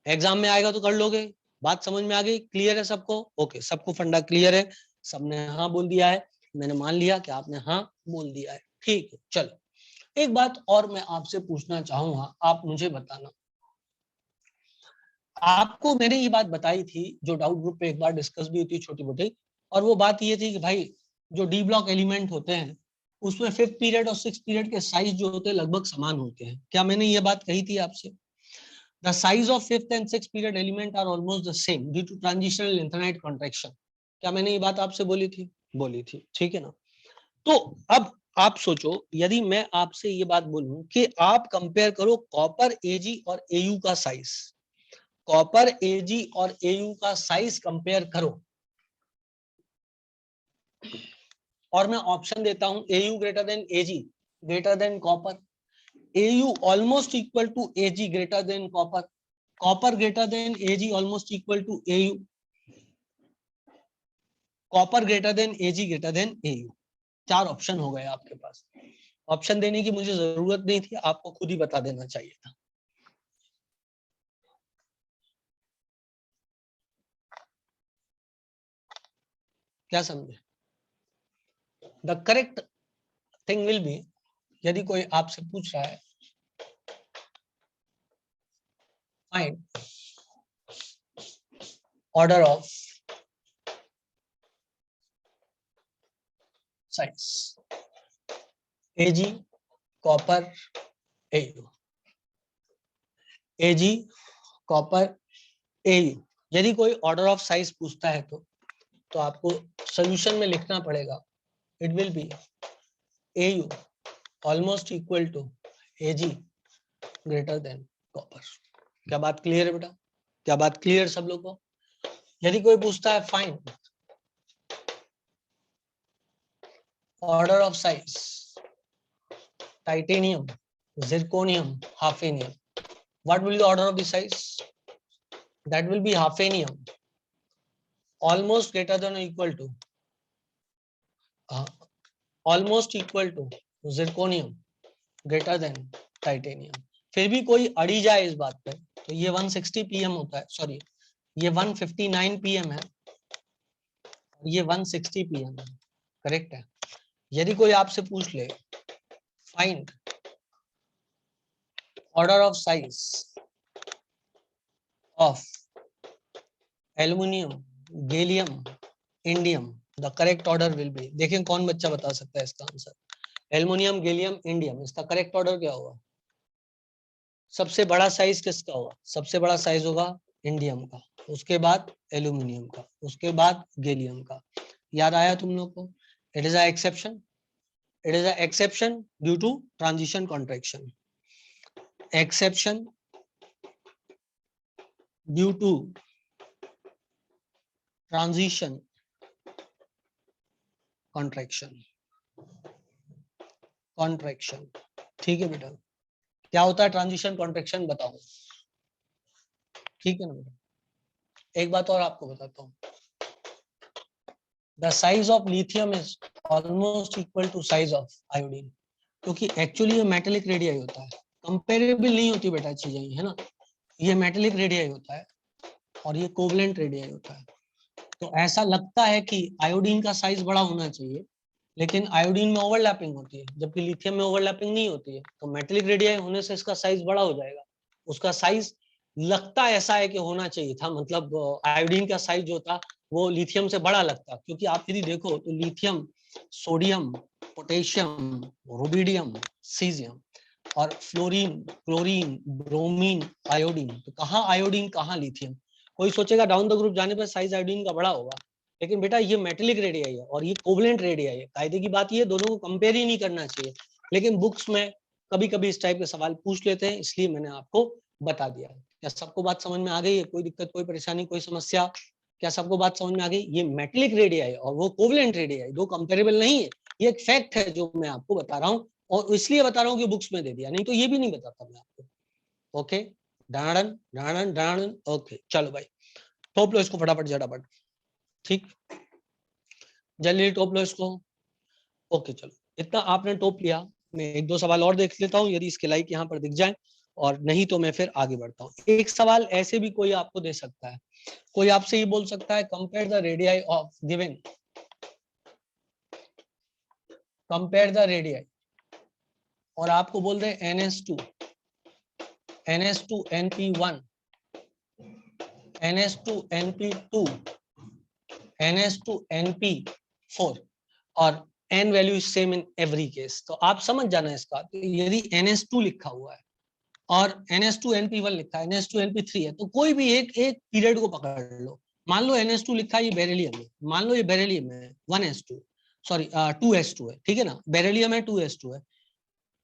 एग्जाम में आएगा तो कर लोगे। बात समझ में आ गई? क्लियर है सबको? ओके, सबको फंडा क्लियर है? सबने हाँ बोल दिया है, मैंने मान लिया कि आपने हाँ बोल दिया है। ठीक है, चलो एक बात और मैं आपसे पूछना चाहूंगा, आप मुझे बताना। आपको मैंने ये बात बताई थी, जो डाउट ग्रुप पे एक बार डिस्कस भी हुई थी छोटी मोटी, और वो बात ये थी कि भाई जो डी ब्लॉक एलिमेंट होते हैं उसमें 5th पीरियड और 6th पीरियड के साइज जो होते हैं लगभग समान होते हैं। क्या मैंने ये बात कही थी आपसे? The size of 5th and 6th period element are almost the same due to transitional infinite contraction. क्या मैंने ये बात आपसे बोली थी? बोली थी, ठीक है ना? तो अब आप सोचो, यदि मैं आपसे ये बात बोलूं कि आप कंपेयर करो कॉपर एजी और एयू का साइज, कॉपर एजी और एयू का साइज कंपेयर करो, और मैं ऑप्शन देता हूं AU greater than AG greater than copper, AU almost equal to AG greater than copper, copper greater than AG almost equal to AU, copper greater than AG greater than AU. 4 option हो गए आपके पास। Option देने की मुझे जरूरत नहीं थी, आपको खुद ही बता देना चाहिए था। क्या समझे? The correct thing will be, यदि कोई आपसे पूछ रहा है find order of size AG, copper, AU, AG, copper, AU. यदि कोई ऑर्डर ऑफ साइज पूछता है तो आपको सॉल्यूशन में लिखना पड़ेगा, it will be AU almost equal to AG greater than copper. क्या बात क्लियर है बेटा? क्या बात क्लियर सब लोग को? यदि कोई पूछता है find order of size titanium, zirconium, hafnium, what will be the order of the size? That will be hafnium almost greater than or equal to almost equal to zirconium greater than titanium। फिर भी कोई अड़ी जाए इस बात पे तो ये 160 pm होता है, सॉरी ये 159 pm है, ये 160 pm है, करेक्ट है। यदि कोई आपसे पूछ ले find order of size of aluminium, gallium, indium, the correct order will be, देखें कौन बच्चा बता सकता है इसका आंसर। एल्युमिनियम, गैलियम, इंडियम, इसका करेक्ट ऑर्डर क्या होगा? सबसे बड़ा साइज किसका होगा? सबसे बड़ा साइज होगा इंडियम का, उसके बाद एल्यूमिनियम का, उसके बाद गैलियम का। याद आया तुम लोग को? It is a exception, it is a exception due to transition contraction, exception due to transition contraction, contraction. ठीक है बेटा, क्या होता है ट्रांजिशन कॉन्ट्रैक्शन बताओ, ठीक है ना बेटा? एक बात और आपको बताता हूँ, the size of lithium is almost equal to size of iodine, क्योंकि एक्चुअली ये मेटेलिक रेडियाई होता है, कंपेरेबल नहीं होती बेटा चीजें, है ना? ये मेटेलिक रेडियाई होता है और ये कोवलेंट रेडियाई होता है। तो ऐसा लगता है कि आयोडीन का साइज बड़ा होना चाहिए, लेकिन आयोडीन में ओवरलैपिंग होती है, जबकि लिथियम में ओवरलैपिंग नहीं होती है। तो मेटेलिक रेडियाई होने से इसका साइज बड़ा हो जाएगा, उसका साइज लगता ऐसा है कि होना चाहिए था, मतलब आयोडीन का साइज जो था वो लिथियम से बड़ा लगता, क्योंकि आप यदि देखो तो lithium, sodium, potassium, rubidium, caesium और फ्लोरीन, क्लोरीन, ब्रोमीन, आयोडीन, तो कहाँ आयोडीन कहाँ लिथियम? कोई सोचेगा डाउन द ग्रुप जाने पर साइज आयोडीन का बड़ा होगा, लेकिन बेटा ये मेटेलिक रेडियाई है और ये कोवलेंट रेडियाई है। कायदे की बात ये दोनों को कंपेयर ही नहीं करना चाहिए, लेकिन बुक्स में कभी कभी इस टाइप के सवाल पूछ लेते हैं, इसलिए मैंने आपको बता दिया। क्या सबको बात समझ में आ गई है? कोई दिक्कत, कोई परेशानी, कोई समस्या? क्या सबको बात समझ में आ गई? ये मेटेलिक रेडियाई है और वो कोवलेंट रेडियाई, दो कंपेरेबल नहीं है, ये एक फैक्ट है जो मैं आपको बता रहा हूँ, और इसलिए बता रहा हूँ कि बुक्स में दे दिया, नहीं तो ये भी नहीं बताता मैं आपको। ओके, डाणन डाणन डाणन, ओके चलो भाई, थोप लो इसको फटाफट झटापट, ठीक, जल्दी टोप लो इसको। ओके चलो, इतना आपने टोप लिया, मैं एक दो सवाल और देख लेता हूँ, यदि इसके लाइक यहाँ पर दिख जाए, और नहीं तो मैं फिर आगे बढ़ता हूँ। एक सवाल ऐसे भी कोई आपको दे सकता है, कोई आपसे ये बोल सकता है compare the radii of given, compare the radii, और आपको बोल दे NS2, NS2 NP1, NS2 NP2, NS2 NP4 और n value is same in every case. तो आप समझ जाना इसका, तो यदि NS2 लिखा हुआ है और NS2 NP1 लिखा है, NS2 NP3 है, तो कोई भी एक पीरियड को पकड़ लो। मान लो NS2 लिखा है, ये बेरिलियम है, मान लो ये बेरिलियम है 1s2, सॉरी 2s2 है, ठीक है ना, बेरिलियम है 2s2 है,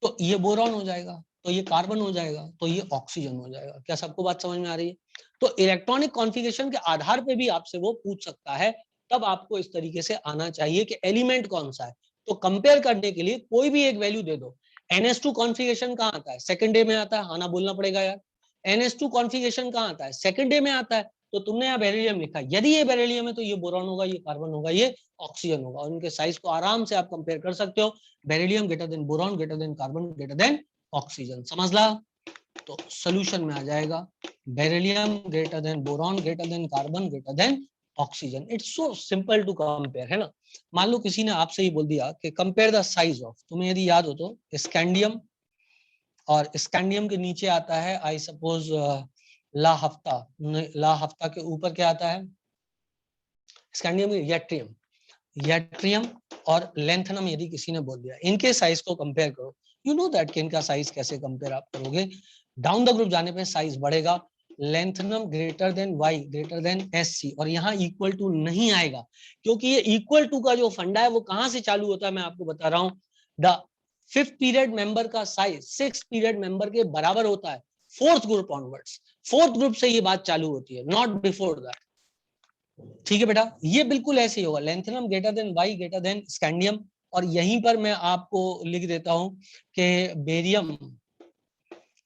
तो ये बोरॉन हो जाएगा, तो ये कार्बन हो जाएगा, तो ये ऑक्सीजन हो जाएगा। क्या सबको बात समझ में आ रही है? तो इलेक्ट्रॉनिक कॉन्फ़िगरेशन के आधार पे भी आपसे वो पूछ सकता है, तब आपको इस तरीके से आना चाहिए कि एलिमेंट कौन सा है। तो कंपेयर करने के लिए कोई भी एक वैल्यू दे दो। NS2 कॉन्फ़िगरेशन कहाँ आता है? सेकंड डे में आता है, हाँ ना बोलना पड़ेगा यार। NS2 कॉन्फ़िगरेशन कहाँ आता है? सेकंड डे में आता है। तो तुमने यहाँ बेरिलियम लिखा, यदि ये बेरिलियम है तो ये बोरॉन होगा, ये कार्बन होगा, ये ऑक्सीजन होगा, और उनके साइज को आराम से आप कंपेयर कर सकते हो। Beryllium greater than boron greater than carbon greater than oxygen, समझ ला? तो सोल्यूशन में आ जाएगा beryllium greater than boron greater than carbon greater than oxygen. It's so simple to compare, है ना? मान लो किसी ने आपसे ही बोल दिया कि कंपेयर द साइज ऑफ, तुम्हें यदि याद हो तो स्कैंडियम, और स्कैंडियम के नीचे आता है आई सपोज ला हफ्ता, ला हफ्ता के ऊपर क्या आता है? स्कैंडियम, यट्रियम, यट्रियम और लेंथनम यदि किसी ने बोल दिया, इनके साइज को कंपेयर करो, यू नो दैट कि इनका साइज कैसे कंपेयर आप करोगे। डाउन द ग्रुप जाने पे साइज बढ़ेगा, lanthanum greater than Y greater than SC, और यहाँ इक्वल टू नहीं आएगा, क्योंकि ये इक्वल टू का जो फंडा है वो कहां से चालू होता है, मैं आपको बता रहा हूँ। द 5th पीरियड मेंबर का साइज 6th पीरियड मेंबर के बराबर होता है 4th group onwards, 4th group से ये बात चालू होती है, नॉट बिफोर दैट। ठीक है बेटा, ये बिल्कुल ऐसे ही होगा, lanthanum greater than Y greater than scandium, और यहीं पर मैं आपको लिख देता हूं कि barium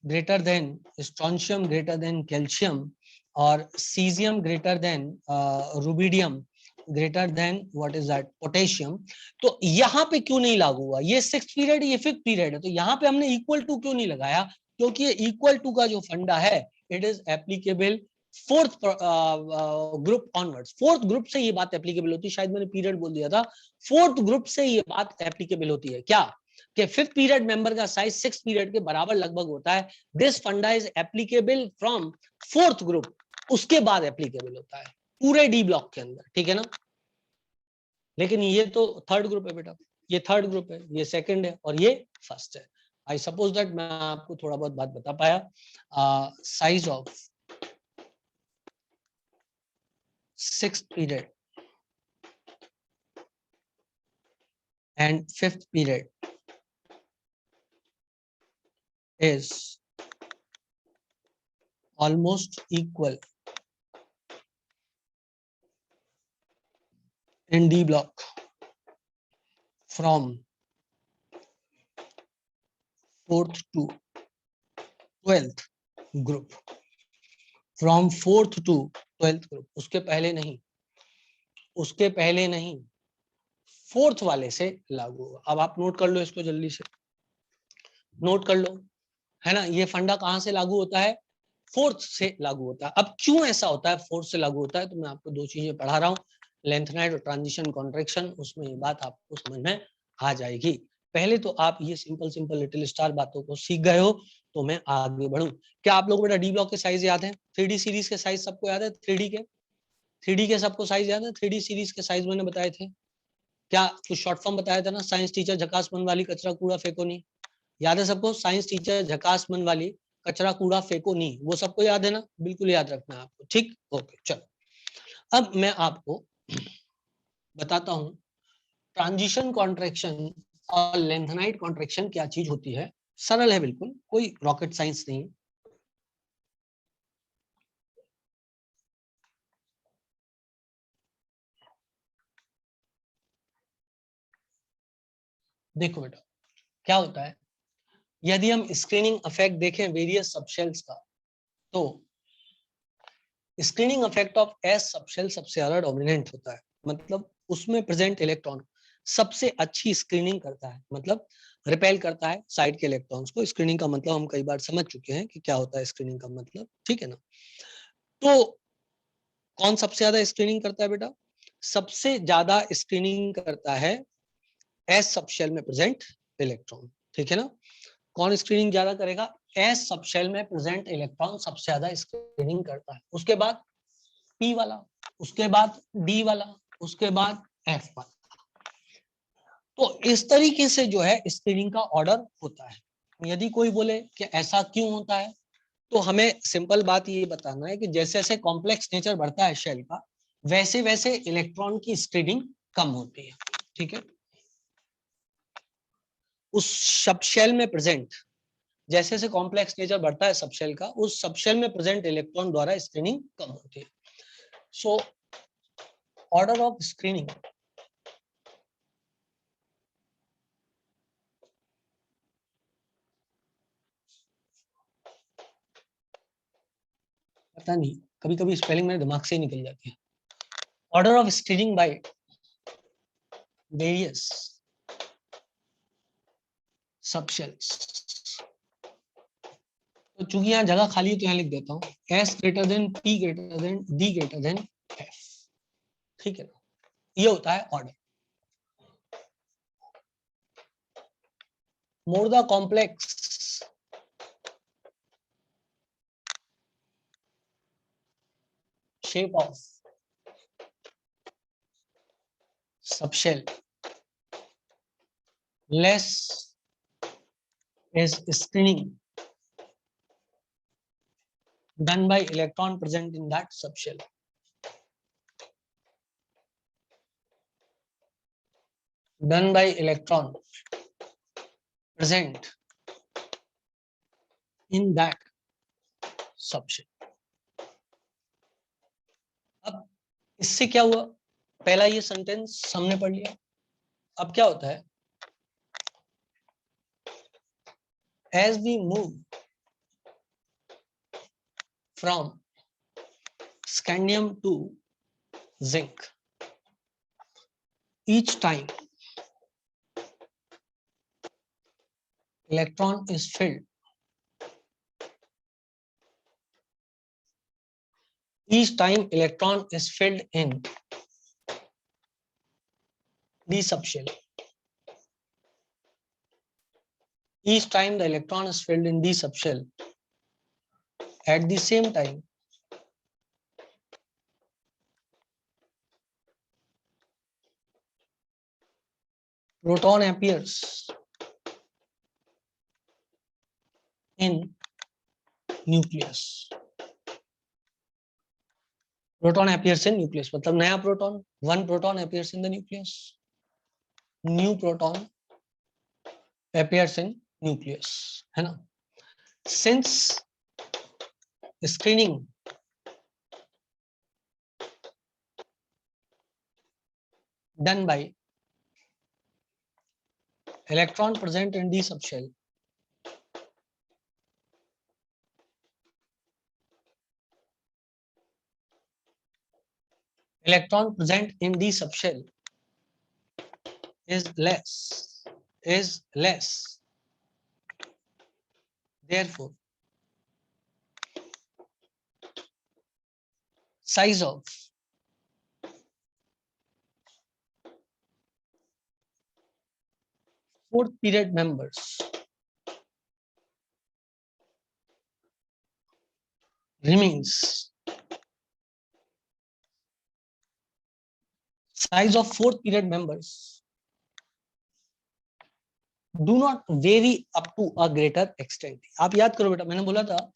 greater than strontium greater than calcium, और caesium greater than rubidium greater than what is that potassium. तो यहाँ पे क्यों नहीं लागू हुआ? ये 6th पीरियड, ये 5th पीरियड है, तो यहाँ पे हमने इक्वल टू क्यों नहीं लगाया? क्योंकि ये इक्वल टू का जो फंडा है it is applicable 4th group onwards, 4th group से ये बात एप्लीकेबल होती है, शायद मैंने पीरियड बोल दिया था, 4th ग्रुप से ये बात एप्लीकेबल होती है। क्या कि 5th पीरियड मेंबर का साइज 6th पीरियड के बराबर लगभग होता है। दिस फंडा is applicable from 4th group, उसके बाद एप्लीकेबल होता है पूरे डी ब्लॉक के अंदर, ठीक है ना। लेकिन ये तो थर्ड ग्रुप है बेटा, ये थर्ड ग्रुप है, ये सेकंड है और ये फर्स्ट है। आई सपोज दैट मैं आपको थोड़ा बहुत बात बता पाया। Size of sixth period and fifth period is almost equal in D block from 4th to 12th group, from 4th to 12th group, उसके पहले नहीं, उसके पहले नहीं, फोर्थ वाले से लागू होगा। अब आप नोट कर लो इसको, जल्दी से नोट कर लो, है ना। ये फंडा कहां से लागू होता है, फोर्थ से लागू होता है। अब क्यों ऐसा होता है, फोर्थ से लागू होता है, तो मैं आपको दो चीजें पढ़ा रहा हूँ, लेंथनाइड और ट्रांजिशन कॉन्ट्रैक्शन, उसमें ये बात आपको समझ में आ जाएगी। पहले तो आप ये सिंपल लिटिल स्टार बातों को सीख गए हो, तो मैं आगे बढ़ूं। क्या आप लोग बेटा डी ब्लॉक के साइज याद है, 3D सीरीज के साइज सबको याद है, 3D के सबको साइज याद है, 3D सीरीज के साइज मैंने बताए थे, क्या कुछ शॉर्ट फॉर्म बताया था ना, साइंस टीचर झकास मन वाली कचरा कूड़ा फेंको नहीं, याद है सबको, साइंस टीचर झकास मन वाली कचरा कूड़ा फेंको नहीं, वो सबको याद है ना, बिल्कुल याद रखना है आपको, ठीक, ओके चलो। अब मैं आपको बताता हूं ट्रांजिशन कॉन्ट्रैक्शन और लेंथनाइड कॉन्ट्रैक्शन क्या चीज होती है। सरल है बिल्कुल, कोई रॉकेट साइंस नहीं है। देखो बेटा क्या होता है, यदि हम स्क्रीनिंग इफेक्ट देखें वेरियस सबशेल्स का, तो screening effect of S subshell सबसे ज्यादा डोमिनेंट होता है, मतलब उसमें प्रेजेंट इलेक्ट्रॉन सबसे अच्छी स्क्रीनिंग करता है, मतलब रिपेल करता है साइड के इलेक्ट्रॉन्स को। स्क्रीनिंग का मतलब हम कई बार समझ चुके हैं कि क्या होता है स्क्रीनिंग का मतलब, ठीक है ना। तो कौन सबसे ज्यादा स्क्रीनिंग करता है बेटा, सबसे ज्यादा स्क्रीनिंग करता है एस सबशेल में प्रेजेंट इलेक्ट्रॉन, ठीक है ना। कौन स्क्रीनिंग ज्यादा करेगा, एस सबशेल में प्रेजेंट इलेक्ट्रॉन सबसे ज्यादा स्क्रीनिंग करता है, उसके बाद पी वाला, उसके बाद डी वाला, उसके बाद एफ वाला। तो इस तरीके से जो है स्क्रीनिंग का ऑर्डर होता है। यदि कोई बोले कि ऐसा क्यों होता है, तो हमें सिंपल बात ये बताना है कि जैसे जैसे कॉम्प्लेक्स नेचर बढ़ता है शेल का, वैसे वैसे इलेक्ट्रॉन की स्क्रीनिंग कम होती है, ठीक है। उस सब शेल में प्रेजेंट, जैसे जैसे कॉम्प्लेक्स नेचर बढ़ता है सब शेल का, उस सब शेल में प्रेजेंट इलेक्ट्रॉन द्वारा स्क्रीनिंग कम होती है। सो ऑर्डर ऑफ स्क्रीनिंग पता नहीं, कभी कभी स्पेलिंग मेरे दिमाग से ही निकल जाती है। Order of screening by various subshells. तो चूंकि यहाँ जगह खाली है तो यहाँ लिख देता हूँ S greater than P greater than D greater than F, ठीक है ना। ये होता है order. More the complex shape of subshell, less is screening done by electron present in that subshell. Done by electron present in that subshell. अब इससे क्या हुआ, पहला ये सेंटेंस हमने पढ़ लिया। अब क्या होता है, as we move from scandium to zinc, each time electron is filled, each time electron is filled in D subshell, each time the electron is filled in D subshell, at the same time proton appears in nucleus. Proton appears in nucleus मतलब नया proton, one proton appears in the nucleus. New proton appears in nucleus, है ना? Since screening done by electron present in d subshell electron present in d subshell is less. Therefore, size of fourth period members remains. Size of fourth period members do not vary up to a greater extent. आप याद करो बेटा, मैंने बोला था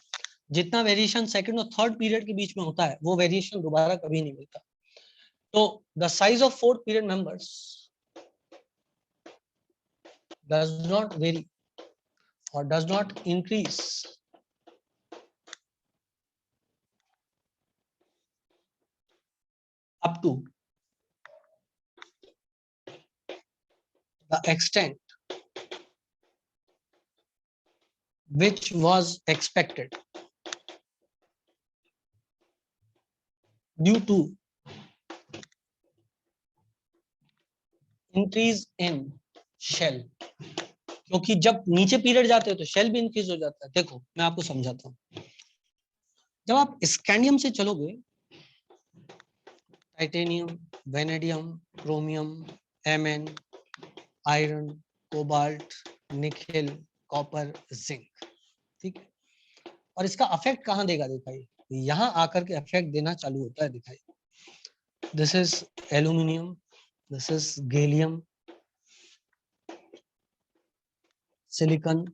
जितना variation second और third period के बीच में होता है वो वेरिएशन दोबारा कभी नहीं मिलता. तो the size of fourth period members does not vary or does not increase up to the extent which was expected due to increase in shell. क्योंकि जब नीचे पीरियड जाते हैं तो शेल भी इंक्रीज हो जाता है. देखो मैं आपको समझाता हूँ. जब आप स्कैंडियम से चलोगे, titanium, vanadium, chromium, MN, iron, cobalt, nickel, copper, zinc, ठीक है. और इसका अफेक्ट कहाँ देगा दिखाई? यहाँ आकर के अफेक्ट देना चालू होता है दिखाई. This is aluminium, this is gallium, silicon,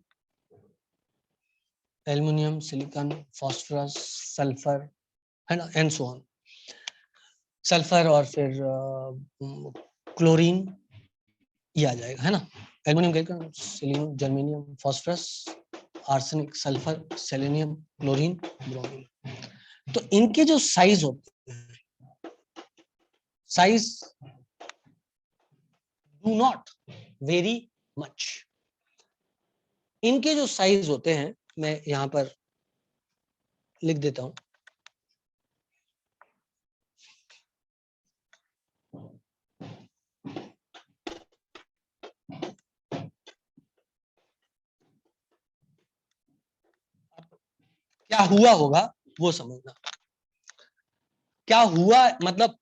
aluminium, silicon, phosphorus, sulphur, है ना, एंड सो ऑन. सल्फर और फिर क्लोरीन ये आ जाएगा, है ना. Aluminium, silicon, psyllium, germanium, phosphorus, arsenic, sulphur, selenium, chlorine, bromine. तो इनके जो साइज होते हैं, size do not very much. इनके जो साइज होते हैं मैं यहां पर लिख देता हूं. क्या हुआ होगा वो समझना. क्या हुआ मतलब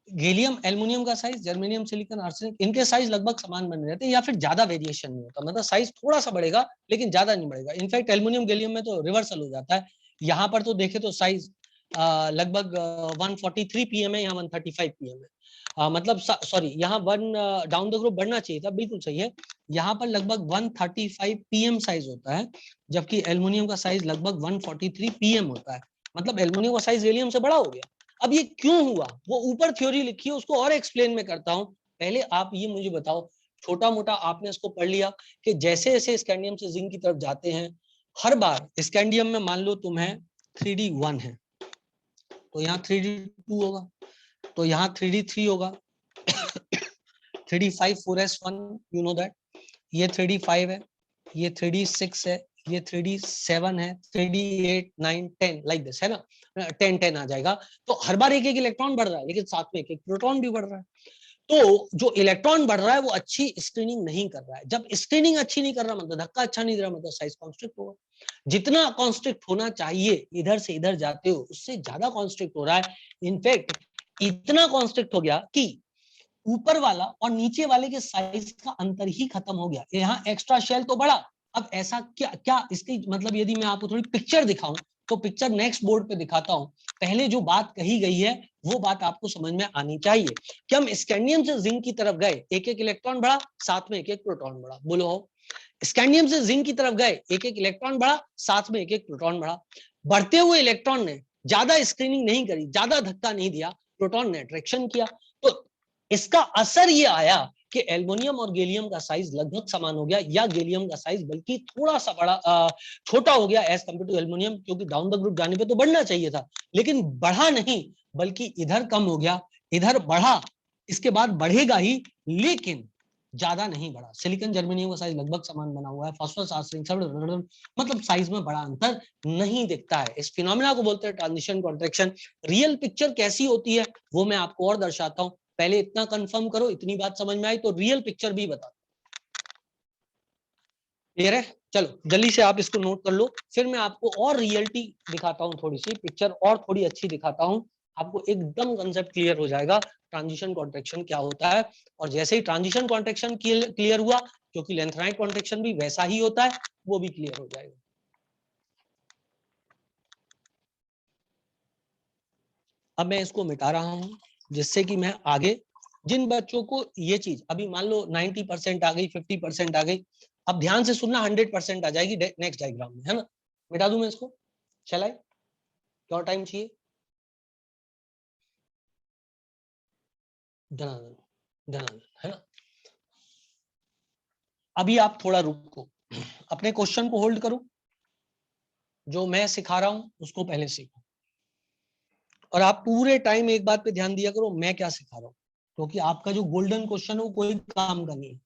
गैलियम, एल्युमिनियम का साइज, जर्मेनियम, सिलिकॉन, आर्सेनिक, इनके साइज लगभग समान बने रहते हैं या फिर ज्यादा वेरिएशन नहीं होता. मतलब साइज थोड़ा सा बढ़ेगा लेकिन ज्यादा नहीं बढ़ेगा. इनफैक्ट एल्युमिनियम गैलियम में तो रिवर्सल हो जाता है. यहाँ पर तो देखे तो साइज लगभग 143 पीएम है, यहाँ 135 पीएम है. मतलब सॉरी, यहाँ 1 डाउन द ग्रुप बढ़ना चाहिए था, बिल्कुल सही है. यहाँ पर लगभग 135 पीएम साइज होता है, जबकि एल्युमिनियम का साइज लगभग 143 पीएम होता है. मतलब एल्युमिनियम का साइज गैलियम से बड़ा हो गया. अब ये क्यों हुआ वो ऊपर थ्योरी लिखी है, उसको और एक्सप्लेन में करता हूं. पहले आप ये मुझे बताओ, छोटा मोटा आपने इसको पढ़ लिया कि जैसे जैसे स्कैंडियम से जिंक की तरफ जाते हैं, हर बार स्कैंडियम में मान लो तुम्हें 3d1 है तो यहाँ 3d2 होगा, तो यहाँ 3d3 होगा, 3d5 4s1, you know that. ये 3d5 है, ये 3d6 है, ये 3d7 है, 3d8 9 10 लाइक दिस, है ना. 10 10 आ जाएगा. तो हर बार एक एक इलेक्ट्रॉन बढ़ रहा है लेकिन साथ में एक एक प्रोटॉन भी बढ़ रहा है. तो जो इलेक्ट्रॉन बढ़ रहा है वो अच्छी स्क्रीनिंग नहीं कर रहा है. जब स्क्रीनिंग अच्छी नहीं कर रहा मतलब धक्का अच्छा नहीं दे रहा, मतलब साइज कॉन्स्ट्रिक्ट होगा. जितना कॉन्स्ट्रिक्ट होना चाहिए इधर से इधर जाते हो उससे ज्यादा कॉन्स्ट्रिक्ट हो रहा है. इनफैक्ट इतना कॉन्स्ट्रिक्ट हो गया कि ऊपर वाला और नीचे वाले के साइज का अंतर ही खत्म हो गया. यहाँ एक्स्ट्रा शेल तो बढ़ा. अब ऐसा क्या क्या इसकी मतलब यदि मैं आपको थोड़ी पिक्चर दिखाऊं तो पिक्चर नेक्स्ट बोर्ड पे दिखाता हूँ। पहले जो बात कही गई है वो बात आपको समझ में आनी चाहिए कि हम स्कैंडियम से जिंक की तरफ गए, एक एक इलेक्ट्रॉन बढ़ा, साथ में एक एक प्रोटॉन बढ़ा। बोलो हो, स्कैंडियम से जिंक की तरफ गए, एक एक इलेक्ट्रॉन बढ़ा, साथ में एक एक प्रोटॉन बढ़ा। बढ़ते हुए इलेक्ट्रॉन ने ज्यादा स्क्रीनिंग नहीं करी, ज्यादा धक्का नहीं दिया, प्रोटॉन ने अट्रैक्शन किया। तो इसका असर ये आया कि एल्युमिनियम और गैलियम का साइज लगभग समान हो गया, या गैलियम का साइज बल्कि थोड़ा सा बड़ा छोटा हो गया एज कम्पेयर टू एल्युमिनियम, क्योंकि डाउन द ग्रुप जाने पे तो बढ़ना चाहिए था, लेकिन बढ़ा नहीं, बल्कि इधर कम हो गया, इधर बढ़ा, इसके बाद बढ़ेगा ही, लेकिन ज्यादा नहीं बढ़ा। सिलिकॉन जर्मेनियम का साइज लगभग समान बना हुआ है, फास्फोरस आर्सेनिक मतलब साइज में बड़ा अंतर नहीं दिखता है। इस फिनोमेना को बोलते हैं ट्रांजिशन कॉन्ट्रैक्शन। रियल पिक्चर कैसी होती है वो मैं आपको और दर्शाता हूं। पहले इतना कंफर्म करो, इतनी बात समझ में आई तो रियल पिक्चर भी बता। क्लियर है? चलो जल्दी से आप इसको नोट कर लो, फिर मैं आपको और रियलिटी दिखाता हूँ, थोड़ी सी पिक्चर और थोड़ी अच्छी दिखाता हूँ, आपको एकदम कंसेप्ट क्लियर हो जाएगा ट्रांजिशन कॉन्ट्रैक्शन क्या होता है। और जैसे ही ट्रांजिशन कॉन्ट्रैक्शन क्लियर हुआ, क्योंकि लेंथेनाइट कॉन्ट्रैक्शन भी वैसा ही होता है, वो भी क्लियर हो जाएगा। अब मैं इसको मिटा रहा हूं, जिससे कि मैं आगे जिन बच्चों को ये चीज अभी मान लो 90% आ गई, 50% आ गई, अब ध्यान से सुनना, 100% आ जाएगी नेक्स्ट डायग्राम में, है ना? मिटा दूं मैं इसको? चलाए? क्या टाइम चाहिए? धनाधन धनाधन, है ना? अभी आप थोड़ा रुको, अपने क्वेश्चन को होल्ड करो, जो मैं सिखा रहा हूं उसको पहले सीखो, और आप पूरे टाइम एक बात पे ध्यान दिया करो, मैं क्या सिखा रहा हूं, क्योंकि आपका जो गोल्डन क्वेश्चन है वो कोई काम का नहीं है।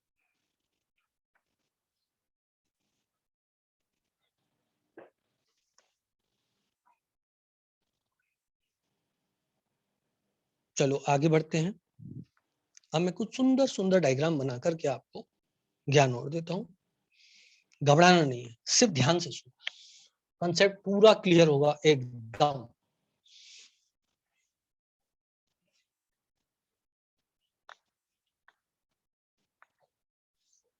चलो आगे बढ़ते हैं। अब मैं कुछ सुंदर सुंदर डायग्राम बना करके आपको ज्ञान और देता हूं। घबराना नहीं है, सिर्फ ध्यान से सुनो, कंसेप्ट पूरा क्लियर होगा एकदम।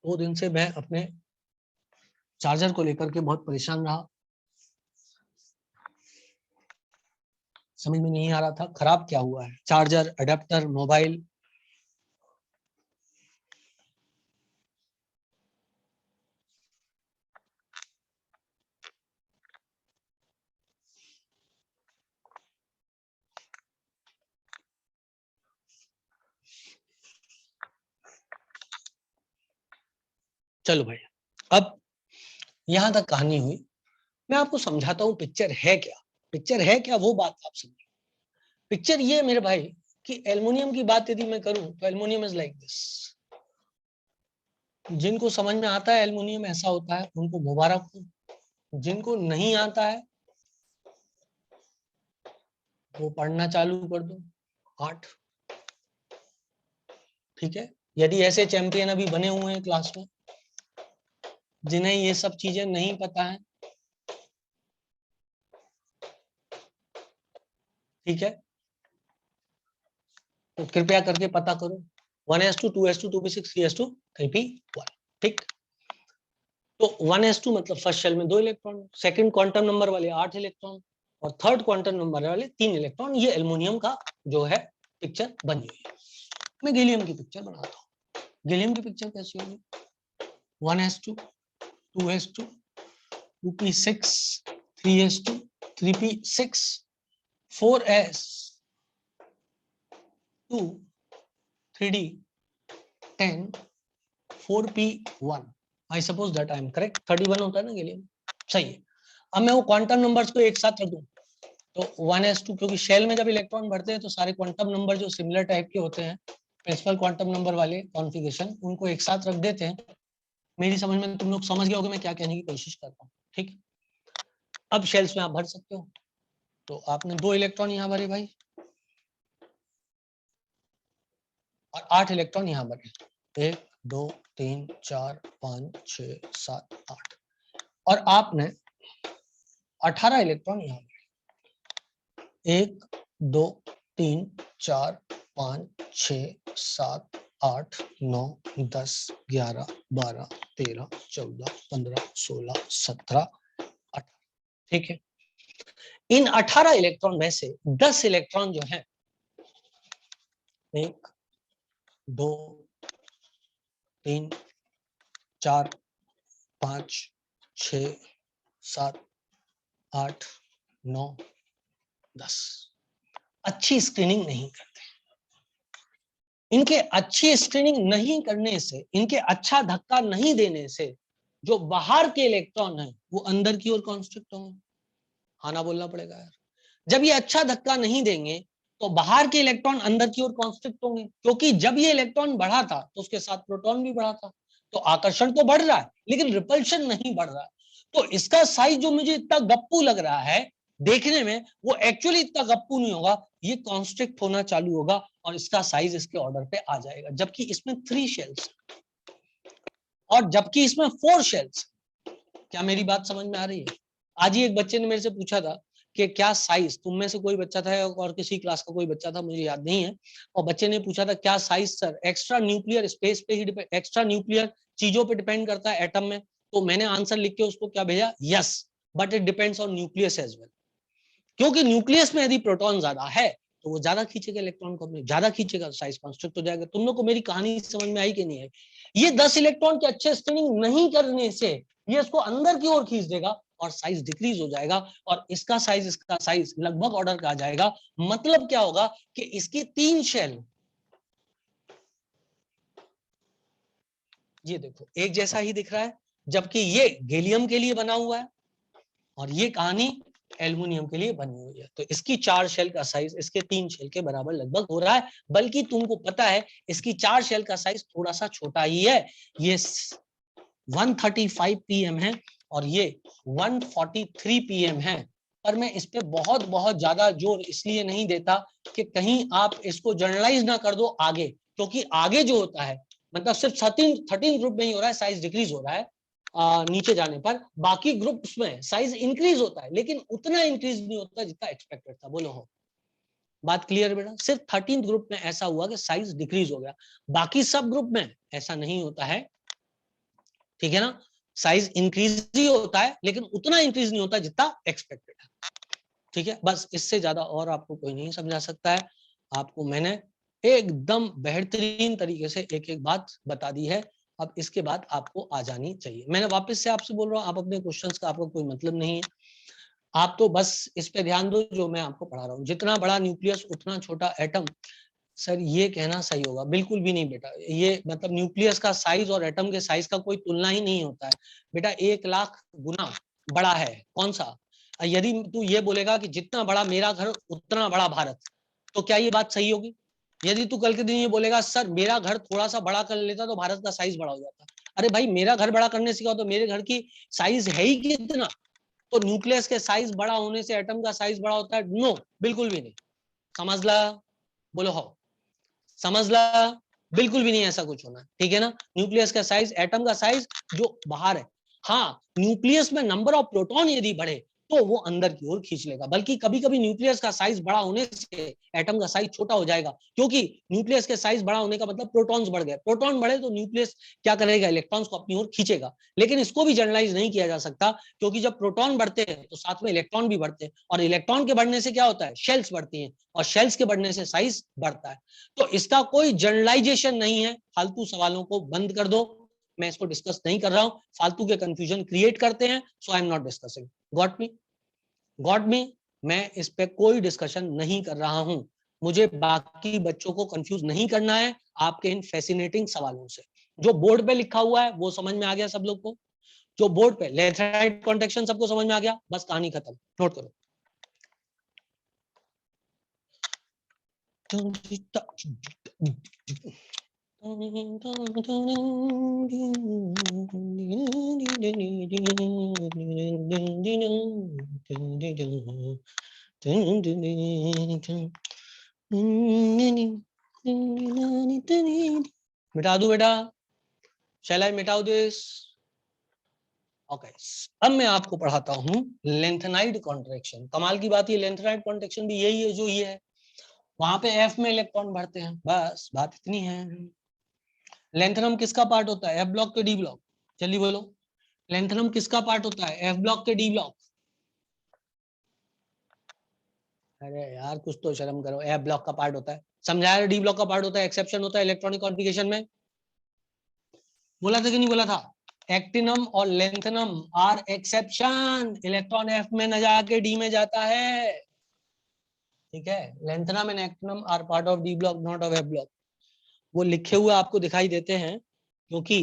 दो दिन से मैं अपने चार्जर को लेकर के बहुत परेशान रहा, समझ में नहीं आ रहा था खराब क्या हुआ है, चार्जर, अडेप्टर, मोबाइल। चलो भाई, अब यहां तक कहानी हुई, मैं आपको समझाता हूँ पिक्चर है क्या। पिक्चर है क्या वो बात आप समझो। पिक्चर ये मेरे भाई कि एल्युमिनियम की बात यदि मैं करूं तो एल्युमिनियम इज लाइक दिस। जिनको समझ में आता है एल्युमिनियम ऐसा होता है उनको मुबारक हो, जिनको नहीं आता है वो पढ़ना चालू कर दो। 8, ठीक है? यदि ऐसे चैंपियन अभी बने हुए हैं क्लास में जिन्हें ये सब चीजें नहीं पता है, ठीक है, तो कृपया करके पता करो। 1s2 2s2 2p6 3s2 3p1, ठीक? तो 1s2 मतलब फर्स्ट शेल में 2 इलेक्ट्रॉन, सेकंड क्वांटम नंबर वाले 8 इलेक्ट्रॉन, और थर्ड क्वांटम नंबर वाले 3 इलेक्ट्रॉन। ये एल्युमिनियम का जो है पिक्चर बनी हुई है। मैं गैलियम की पिक्चर बनाता हूँ। गैलियम की पिक्चर कैसी होगी? 1s2 2s2 2p6 3s2 3p6 4s 2 3d 10 4p1। I suppose that I am correct. 31 होता है ना गैलियम, सही है। अब मैं वो क्वांटम नंबर्स को एक साथ रख दूं तो 1s2, क्योंकि शेल में जब इलेक्ट्रॉन बढ़ते हैं तो सारे क्वांटम नंबर जो सिमिलर टाइप के होते हैं, प्रिंसिपल क्वांटम नंबर वाले कॉन्फ़िगरेशन, उनको एक साथ रख देते हैं। मेरी समझ में तुम लोग समझ गए होगे मैं क्या कहने की कोशिश कर रहा हूँ, ठीक? अब शेल्स में आप भर सकते हो। तो आपने 2 इलेक्ट्रॉन यहाँ भरे भाई, और 8 इलेक्ट्रॉन यहाँ भरे, 1 2 3 4 5 6 7 8, और आपने 18 इलेक्ट्रॉन यहाँ भरे, 1 2 3 4 5 6 7 8 9 10 11 12 13 14 15 16 17 18, ठीक है? इन 18 इलेक्ट्रॉन में से 10 इलेक्ट्रॉन जो है 1 2 3 4 5 6 7 8 9 10 अच्छी स्क्रीनिंग नहीं करते। इनके अच्छी स्क्रीनिंग नहीं करने से, इनके अच्छा धक्का नहीं देने से जो बाहर के इलेक्ट्रॉन है वो अंदर की ओर कॉन्स्ट्रिक्ट होंगे। हाँ ना बोलना पड़ेगा यार। जब ये अच्छा धक्का नहीं देंगे तो बाहर के इलेक्ट्रॉन अंदर की ओर कॉन्स्ट्रिक्ट होंगे, क्योंकि जब ये इलेक्ट्रॉन बढ़ा था तो उसके साथ प्रोटॉन भी बढ़ा था। तो आकर्षण तो बढ़ रहा है लेकिन रिपल्शन नहीं बढ़ रहा है। तो इसका साइज जो मुझे इतना गप्पू लग रहा है देखने में, वो एक्चुअली इतना गप्पू नहीं होगा, ये कॉन्स्ट्रिक्ट होना चालू होगा और इसका साइज इसके ऑर्डर पे आ जाएगा। जबकि इसमें 3 शेल्स और जबकि इसमें 4 शेल्स। क्या मेरी बात समझ में आ रही है? आज ही एक बच्चे ने मेरे से पूछा था कि क्या साइज, तुम में से कोई बच्चा था और किसी क्लास का कोई बच्चा था, मुझे याद नहीं है, और बच्चे ने पूछा था क्या size sir extra nuclear space पे ही, एक्स्ट्रा न्यूक्लियर चीजों पे डिपेंड करता है एटम में? तो मैंने आंसर लिख के उसको क्या भेजा, yes but it depends on nucleus as well. क्योंकि न्यूक्लियस में यदि प्रोटॉन ज्यादा है तो वो ज्यादा खींचेगा इलेक्ट्रॉन को, अपने ज्यादा खींचेगा, साइज कॉन्स्ट्रिक्ट हो जाएगा। तुम लोग को मेरी कहानी समझ में आई कि नहीं आई? ये 10 इलेक्ट्रॉन के अच्छे स्ट्रिंग नहीं करने से ये इसको अंदर की ओर खींच देगा और साइज डिक्रीज हो जाएगा और इसका साइज लगभग ऑर्डर का आ जाएगा। मतलब क्या होगा कि इसकी 3 शेल, ये देखो एक जैसा ही दिख रहा है, जबकि ये गैलियम के लिए बना हुआ है और ये कहानी एल्युमिनियम के लिए बनी हुई है। तो इसकी 4 शेल का साइज इसके 3 शेल के बराबर लगभग हो रहा है, बल्कि तुमको पता है इसकी 4 शेल का साइज थोड़ा सा छोटा ही है। ये 135 pm है और ये 143 pm है। पर मैं इस पे बहुत बहुत ज्यादा जोर इसलिए नहीं देता कि कहीं आप इसको जनरलाइज ना कर दो आगे, क्योंकि आगे जो होता है मतलब सिर्फ 13 ग्रुप में ही हो रहा है साइज डिक्रीज हो रहा है, नीचे जाने पर बाकी ग्रुप्स में साइज इंक्रीज होता है लेकिन उतना इंक्रीज नहीं होता जितना एक्सपेक्टेड था। बोलो हो, बात क्लियर बेटा? सिर्फ 13 ग्रुप में ऐसा हुआ कि साइज डिक्रीज हो गया, बाकी सब ग्रुप में ऐसा नहीं होता है। ठीक है ना? साइज इंक्रीज ही होता है लेकिन उतना इंक्रीज नहीं होता जितना एक्सपेक्टेड है। ठीक है, बस इससे ज्यादा और आपको कोई नहीं समझा सकता है। आपको मैंने एकदम बेहतरीन तरीके से एक एक बात बता दी है। अब इसके बाद आपको आ जानी चाहिए। मैंने वापस से आपसे बोल रहा हूँ, आप अपने क्वेश्चंस का आपका कोई मतलब नहीं है, आप तो बस इस पे ध्यान दो जो मैं आपको पढ़ा रहा हूँ। जितना बड़ा न्यूक्लियस उतना छोटा एटम, सर ये कहना सही होगा? बिल्कुल भी नहीं बेटा। ये मतलब न्यूक्लियस का साइज और एटम के साइज का कोई तुलना ही नहीं होता है बेटा। 1,00,000 गुना बड़ा है। कौन सा? यदि तू ये बोलेगा कि जितना बड़ा मेरा घर उतना बड़ा भारत, तो क्या ये बात सही होगी? यदि तू कल के दिन ये बोलेगा सर मेरा घर थोड़ा सा बड़ा कर लेता तो भारत का साइज बड़ा हो जाता, अरे भाई मेरा घर बड़ा करने से क्या होता? मेरे घर की साइज है ही कितना? तो न्यूक्लियस के साइज बड़ा होने से एटम का साइज बड़ा होता है? नो, बिल्कुल भी नहीं। समझ ला? बोलो हो, समझ ला? बिल्कुल भी नहीं ऐसा कुछ होना। ठीक है ना? न्यूक्लियस का साइज, एटम का साइज जो बाहर है, हाँ न्यूक्लियस में नंबर ऑफ प्रोटॉन यदि बढ़े तो वो अंदर की ओर खींच लेगा। बल्कि कभी कभी न्यूक्लियस का साइज बड़ा होने से एटम का साइज छोटा हो जाएगा, क्योंकि न्यूक्लियस के साइज बड़ा होने का मतलब प्रोटॉन्स बढ़ गए। प्रोटॉन बढ़े तो न्यूक्लियस क्या करेगा? इलेक्ट्रॉन्स को अपनी ओर खींचेगा। लेकिन इसको भी जनरलाइज नहीं किया जा सकता, क्योंकि जब प्रोटॉन बढ़ते हैं तो साथ में इलेक्ट्रॉन भी बढ़ते हैं और इलेक्ट्रॉन के बढ़ने से क्या होता है? शेल्स बढ़ती हैं और शेल्स के बढ़ने से साइज बढ़ता है। तो इसका कोई जनरलाइजेशन नहीं है। फालतू सवालों को बंद कर दो, मैं इसको डिस्कस नहीं कर रहा हूं। फालतू के कंफ्यूजन क्रिएट करते हैं, so I am not discussing. Got me? Got me? मैं इस पे कोई डिस्कशन नहीं कर रहा हूं। मुझे बाकी बच्चों को कंफ्यूज नहीं करना है आपके इन फैसिनेटिंग सवालों से। जो बोर्ड पे लिखा हुआ है वो समझ में आ गया सब लोग को? जो बोर्ड पे लेथराइट कॉन्ट्रैक्शन सबको समझ में आ गया? बस कहानी खत्म, नोट करो। मिटा दू बेटा? शैल आई मिटाओ दिस? ओके, अब मैं आपको पढ़ाता हूं लेंथेनाइड कॉन्ट्रैक्शन। कमाल की बात, ये लेंथेनाइड कॉन्ट्रैक्शन भी यही है जो ये है। वहां पे एफ में इलेक्ट्रॉन बढ़ते हैं, बस बात इतनी है। लेंथनम किसका पार्ट होता है? एफ ब्लॉक के डी ब्लॉक? जल्दी बोलो, लेंथनम किसका पार्ट होता है? एफ ब्लॉक के डी ब्लॉक? अरे यार कुछ तो शर्म करो, ए ब्लॉक का पार्ट होता है, समझाया, डी ब्लॉक का पार्ट होता है, एक्सेप्शन होता है इलेक्ट्रॉनिक कॉन्फ़िगरेशन में, बोला था कि नहीं बोला था? एक्टिनम और lanthanum are exception, electron F में न जाके डी में जाता है, ठीक है। Lanthanum and actinium are part of D block, not of F block. वो लिखे हुए आपको दिखाई देते हैं क्योंकि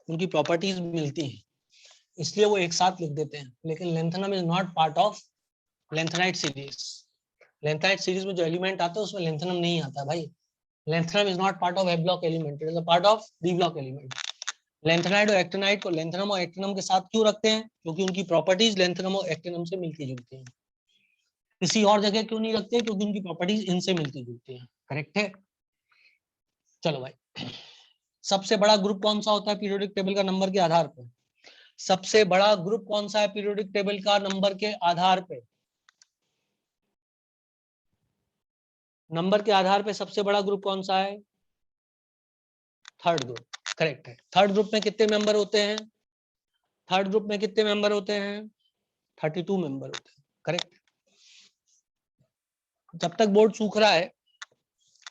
उनकी प्रॉपर्टीज मिलती हैं, इसलिए वो एक साथ लिख देते हैं, लेकिन lanthanum is not part of lanthanide series. Lanthanide series में जो एलिमेंट आता है उसमें लेंथनम नहीं आता भाई। Lanthanum is not part of F block element, it is a part of D block element. Lanthanide और एक्टिनाइट को लेंथनम और एक्टिनम के साथ क्यों रखते हैं? क्योंकि उनकी प्रॉपर्टीज लेंथनम और एक्टिनम से मिलती जुलती हैं। किसी और जगह क्यों नहीं रखते? क्योंकि उनकी प्रॉपर्टीज इनसे मिलती जुलती हैं। करेक्ट है। चलो भाई, सबसे बड़ा ग्रुप कौन सा होता है पीरियोडिक टेबल का नंबर के आधार पर? सबसे बड़ा ग्रुप कौन सा है पीरियोडिक टेबल का नंबर के आधार पे? नंबर के आधार पे सबसे बड़ा ग्रुप कौन सा है? Third group. करेक्ट है। थर्ड ग्रुप में कितने मेंबर होते हैं? थर्ड ग्रुप में कितने मेंबर होते हैं? 32 मेंबर होते हैं। करेक्ट। जब तक बोर्ड सूख रहा है,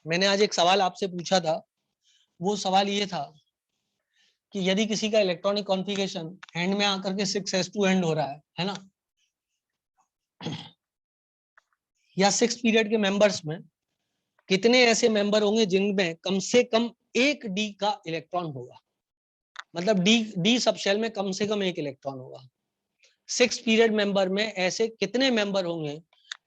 मैंने आज एक सवाल आपसे पूछा था, वो सवाल ये था कि यदि किसी का इलेक्ट्रॉनिक कॉन्फ़िगरेशन एंड में आकर के 6s2 एंड हो रहा है ना, या 6 पीरियड के मेंबर्स में कितने ऐसे मेंबर होंगे जिनमें कम से कम एक डी का इलेक्ट्रॉन होगा? मतलब डी सब शेल में कम से कम एक इलेक्ट्रॉन होगा। 6 पीरियड मेंबर में ऐसे कितने मेंबर होंगे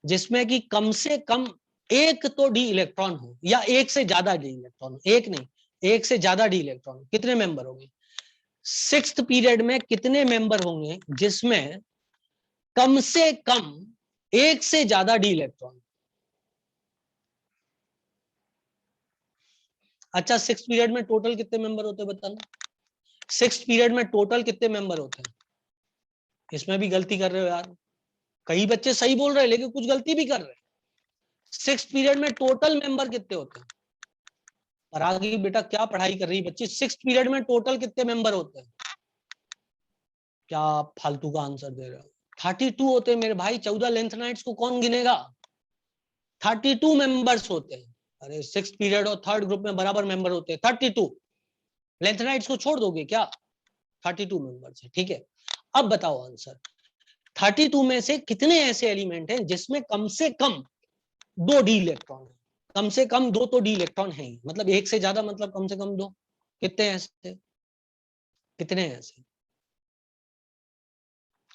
जिसमें कि कम से कम एक तो डी इलेक्ट्रॉन हो, या एक से ज्यादा डी इलेक्ट्रॉन हो? एक नहीं, एक से ज्यादा डी इलेक्ट्रॉन। कितने मेंबर होंगे 6th पीरियड में? कितने मेंबर होंगे जिसमें कम से कम एक से ज्यादा डी इलेक्ट्रॉन? अच्छा, 6th पीरियड में टोटल कितने मेंबर होते हैं बताना? 6th पीरियड में टोटल कितने मेंबर होते हैं? इसमें भी गलती कर रहे हो यार, कई बच्चे सही बोल रहे हैं लेकिन कुछ गलती भी कर रहे हैं। 6th पीरियड में टोटल मेंबर कितने होते हैं? और आगे बेटा क्या पढ़ाई कर रही है बच्ची? 6th पीरियड में टोटल कितने मेंबर होते हैं? क्या फालतू का आंसर दे रहे हो? 32 होते हैं मेरे भाई। 14 लेंथनाइट्स को कौन गिनेगा? 32 मेंबर्स होते हैं। अरे 6th पीरियड और थर्ड ग्रुप में बराबर मेंबर होते हैं 32। लेंथनाइट्स को छोड़ दोगे क्या? 32 मेंबर्स है, ठीक है। अब बताओ आंसर, 32 में से कितने ऐसे एलिमेंट हैं जिसमें कम से कम 2 डी इलेक्ट्रॉन है? कम से कम 2 तो डी इलेक्ट्रॉन है ही, मतलब एक से ज्यादा मतलब कम से कम 2। कितने ऐसे? कितने ऐसे?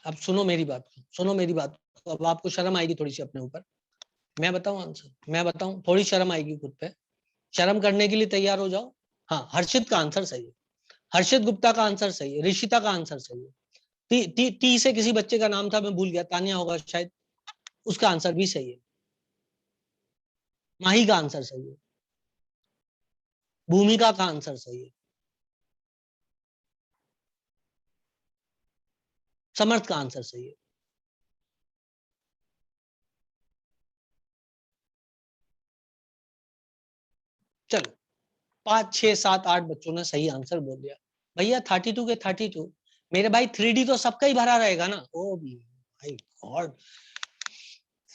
अब सुनो मेरी बात, सुनो मेरी बात। अब आपको शर्म आएगी थोड़ी सी अपने ऊपर। मैं बताऊं आंसर? मैं बताऊं? थोड़ी शर्म आएगी खुद पे, शर्म करने के लिए तैयार हो जाओ। हाँ, हर्षित का आंसर सही है, हर्षित गुप्ता का आंसर सही है, ऋषिता का आंसर सही है। टी से किसी बच्चे का नाम था, मैं भूल गया, तानिया होगा शायद, उसका आंसर भी सही है। माही का आंसर सही है, भूमिका का आंसर सही है, समर्थ का आंसर सही है। चलो, 5 6 7 8 बच्चों ने सही आंसर बोल दिया। भैया 32 के 32, मेरे भाई 3D तो सबका ही भरा रहेगा ना। ओ भाई गॉड,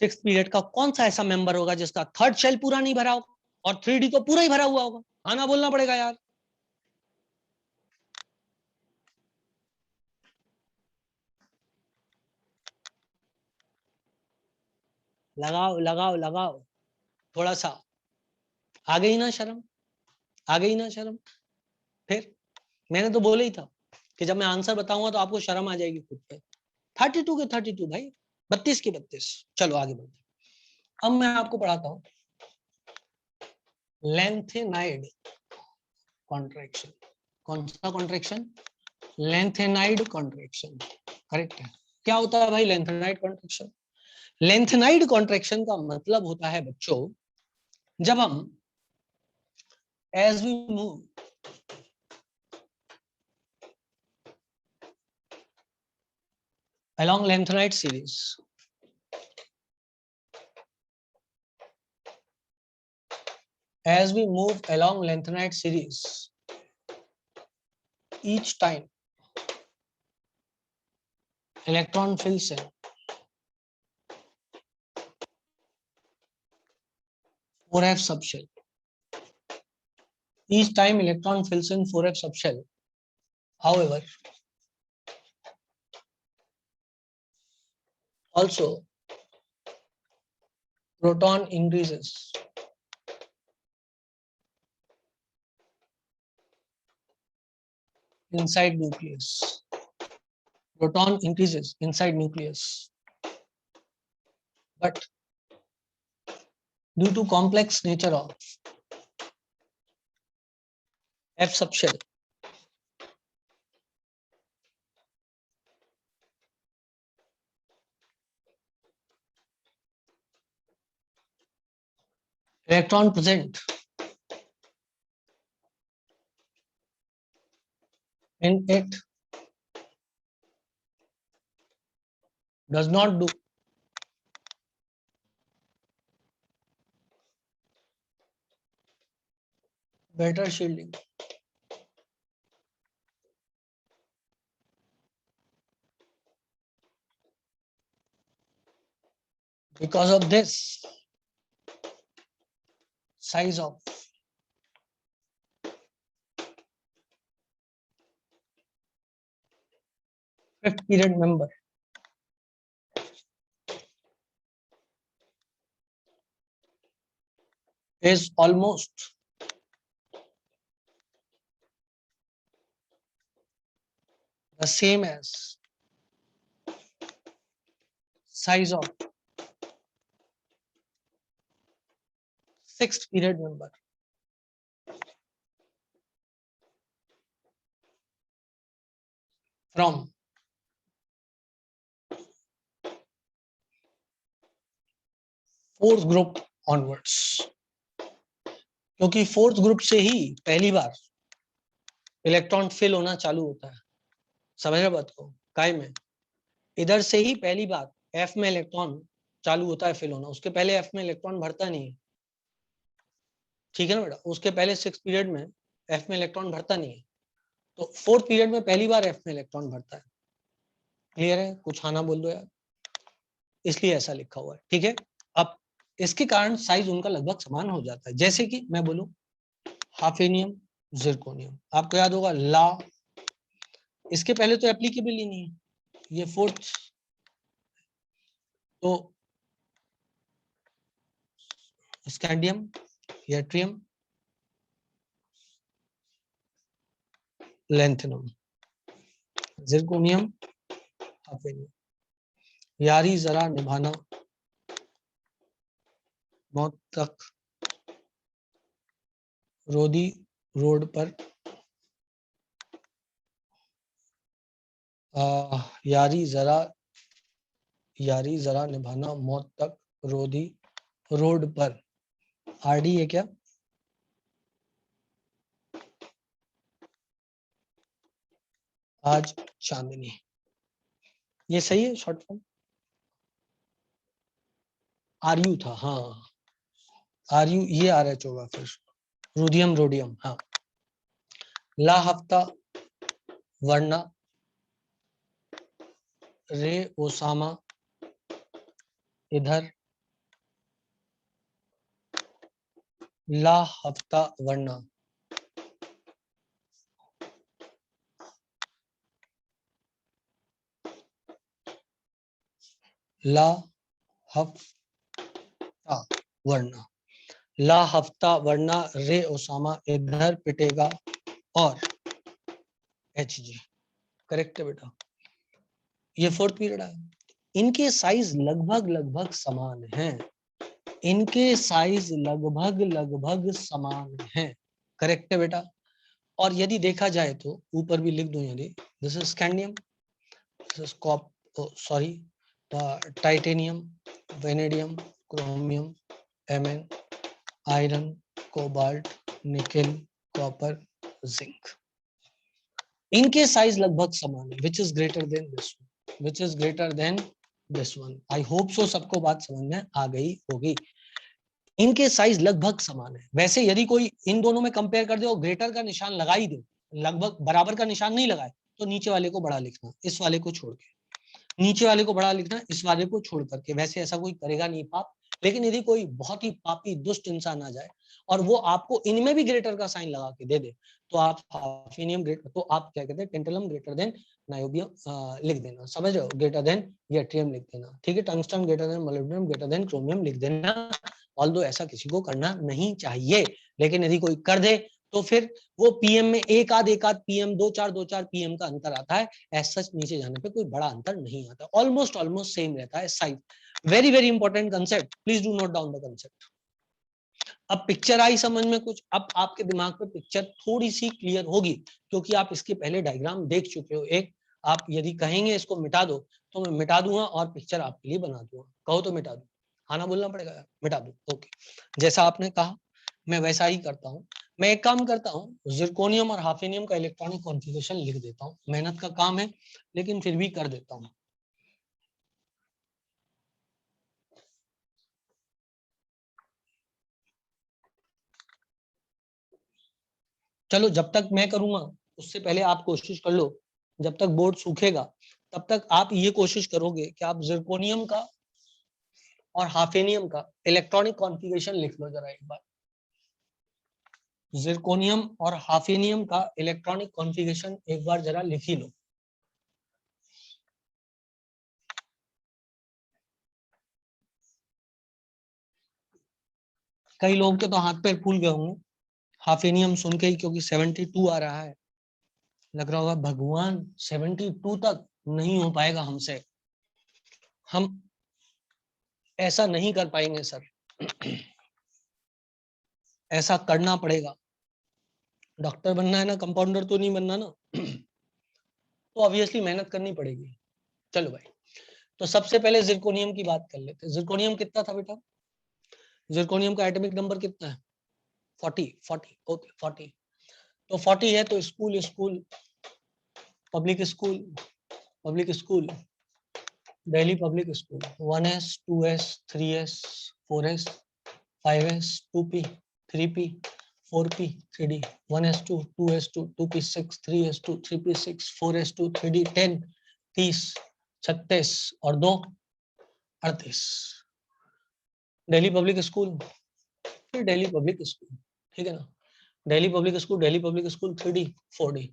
6th पीरियड का कौन सा ऐसा मेंबर होगा जिसका थर्ड शेल पूरा नहीं भरा होगा, और 3D तो पूरा ही भरा हुआ होगा? आना बोलना पड़ेगा यार। लगाओ लगाओ लगाओ, थोड़ा सा आ गई ना शर्म? आ गई ना शर्म? फिर मैंने तो बोला ही था कि जब मैं आंसर बताऊंगा तो आपको शर्म आ जाएगी खुद पे। 32 के 32 भाई, 32 के 32। चलो आगे बढ़ते। अब मैं आपको पढ़ाता हूँ लेंथेनाइड कॉन्ट्रैक्शन। कौन सा कॉन्ट्रैक्शन? Lanthanide contraction. करेक्ट है। क्या होता है भाई लेंथेनाइड कॉन्ट्रैक्शन? लेंथेनाइड कॉन्ट्रैक्शन का मतलब होता है बच्चों, जब हम as we move along lengthenite series, as we move along lengthenite series, each time electron fills in, 4f subshell. Each time electron fills in 4f subshell. However, also proton increases inside nucleus. Proton increases inside nucleus, but due to complex nature of F subshell, electron present in it does not do better shielding. Because of this, size of fifth period member is almost the same as size of sixth period member. From fourth group onwards, क्योंकि fourth group से ही पहली बार electron fill होना चालू होता है. समझ रहे बात को? काय में इधर से ही पहली बार एफ में इलेक्ट्रॉन चालू होता है फिल होना. उसके पहले एफ में इलेक्ट्रॉन भरता नहीं है. ठीक है ना बेटा? उसके पहले सिक्स पीरियड में एफ में इलेक्ट्रॉन भरता नहीं है. तो फोर्थ पीरियड में पहली बार एफ में इलेक्ट्रॉन भरता है. क्लियर है? कुछ आना बोल दो यार, इसलिए ऐसा लिखा हुआ है. ठीक है. अब इसके कारण साइज उनका लगभग समान हो जाता है. जैसे कि मैं बोलूं हाफेनियम, जिरकोनियम, आपको याद होगा ला, इसके पहले तो एप्लीकेबल ही नहीं है. ये फोर्थ, तो scandium, yttrium, lanthanum, zirconium, hafnium. यारी जरा निभाना मौत तक, रोदी रोड पर, यारी जरा निभाना मौत तक, रोदी रोड पर. आरडी है क्या? आज चांदनी, ये सही है शॉर्ट फॉर्म. आरयू था, हाँ आरयू, ये RH होगा फिर. रोडियम रोडियम, हाँ. ला हफ्ता वर्ना रे ओसामा इधर, ला हफ्ता वर्ना, ला हफ्ता वर्ना, ला हफ्ता वर्ना रे ओसामा इधर पिटेगा और HG. करेक्ट है बेटा. ये फोर्थ पीरियड है. इनके साइज लगभग समान हैं. इनके साइज लगभग समान हैं. करेक्ट है बेटा. और यदि देखा जाए तो ऊपर भी लिख दो, यदि this is scandium, this is sorry titanium, vanadium, chromium, Mn, iron, cobalt, nickel, copper, zinc. इनके साइज लगभग समान है. Which is greater than this one, which is greater than this one. I hope so सबको बात समझ में आ गई होगी. इनके साइज लगभग समान है. वैसे यदि कोई इन दोनों में कंपेयर कर दे और ग्रेटर का निशान लगा ही दे, लगभग बराबर का निशान नहीं लगाए, तो नीचे वाले को बड़ा लिखना, इस वाले को छोड़ के. नीचे वाले को बड़ा लिखना, इस वाले को छोड़ करके. वैसे ऐसा कोई करेगा नहीं पाप, लेकिन यदि कोई बहुत ही पापी दुष्ट इंसान आ जाए और वो आपको इनमें भी ग्रेटर का साइन लगा के दे दे, तो आप हाफेनियम ग्रेटर, तो आप क्या कहते हैं, टेंटलम ग्रेटर देन नायोबियम लिख देना, समझ रहे हो, ग्रेटर देन यट्रियम लिख देना, ठीक है, tungsten greater than molybdenum greater than chromium लिख देना। ऑल्दो ऐसा किसी को करना नहीं चाहिए, लेकिन यदि कोई कर दे तो फिर वो पीएम में एक आध पीएम, 2-4 पीएम का अंतर आता है, ऐसा नीचे जाने पे कोई बड़ा अंतर नहीं आता, ऑलमोस्ट सेम रहता है size. Very very important concept, please do not down the concept. अब पिक्चर आई समझ में कुछ, अब आपके दिमाग पे पिक्चर थोड़ी सी क्लियर होगी, क्योंकि आप इसके पहले डायग्राम देख चुके हो एक। आप यदि कहेंगे इसको मिटा दो तो मैं मिटा दूंगा और पिक्चर आपके लिए बना दूंगा, कहो तो मिटा दूं, हाँ ना बोलना पड़ेगा, मिटा दूं, ओके। जैसा आपने कहा मैं वैसा ही करता हूँ। मैं एक काम करता हूँ, जिरकोनियम और हाफेनियम का इलेक्ट्रॉनिक कॉन्फ़िगरेशन लिख देता हूँ, मेहनत का काम है लेकिन फिर भी कर देता हूँ। चलो जब तक मैं करूंगा उससे पहले आप कोशिश कर लो, जब तक बोर्ड सूखेगा तब तक आप ये कोशिश करोगे कि आप जिरकोनियम का और हाफेनियम का इलेक्ट्रॉनिक कॉन्फ़िगरेशन लिख लो जरा एक बार। जिरकोनियम और हाफेनियम का इलेक्ट्रॉनिक कॉन्फ़िगरेशन एक बार जरा लिख ही लो। कई लोगों के तो हाथ पैर फूल गए होंगे हाफेनियम सुन के ही, क्योंकि 72 आ रहा है, लग रहा होगा भगवान 72 तक नहीं हो पाएगा हमसे, हम ऐसा नहीं कर पाएंगे सर, ऐसा करना पड़ेगा। डॉक्टर बनना है ना, कंपाउंडर तो नहीं बनना ना, तो ऑब्वियसली मेहनत करनी पड़ेगी। चलो भाई, तो सबसे पहले जिरकोनियम की बात कर लेते हैं। जिरकोनियम कितना था बेटा, जिरकोनियम का एटॉमिक नंबर कितना है, 40 ओके 40। तो 40 है तो school school public school, public school Delhi public school 1s 2s 3s 4s 5s 2p 3p 4p 3d 1s2 2s2 2p6 3s2 3p6 4s2 3d 10 30 36 और 2 38। दिल्ली पब्लिक स्कूल, फिर दिल्ली पब्लिक स्कूल, ठीक है ना, Delhi public school, Delhi public school 3d 4d,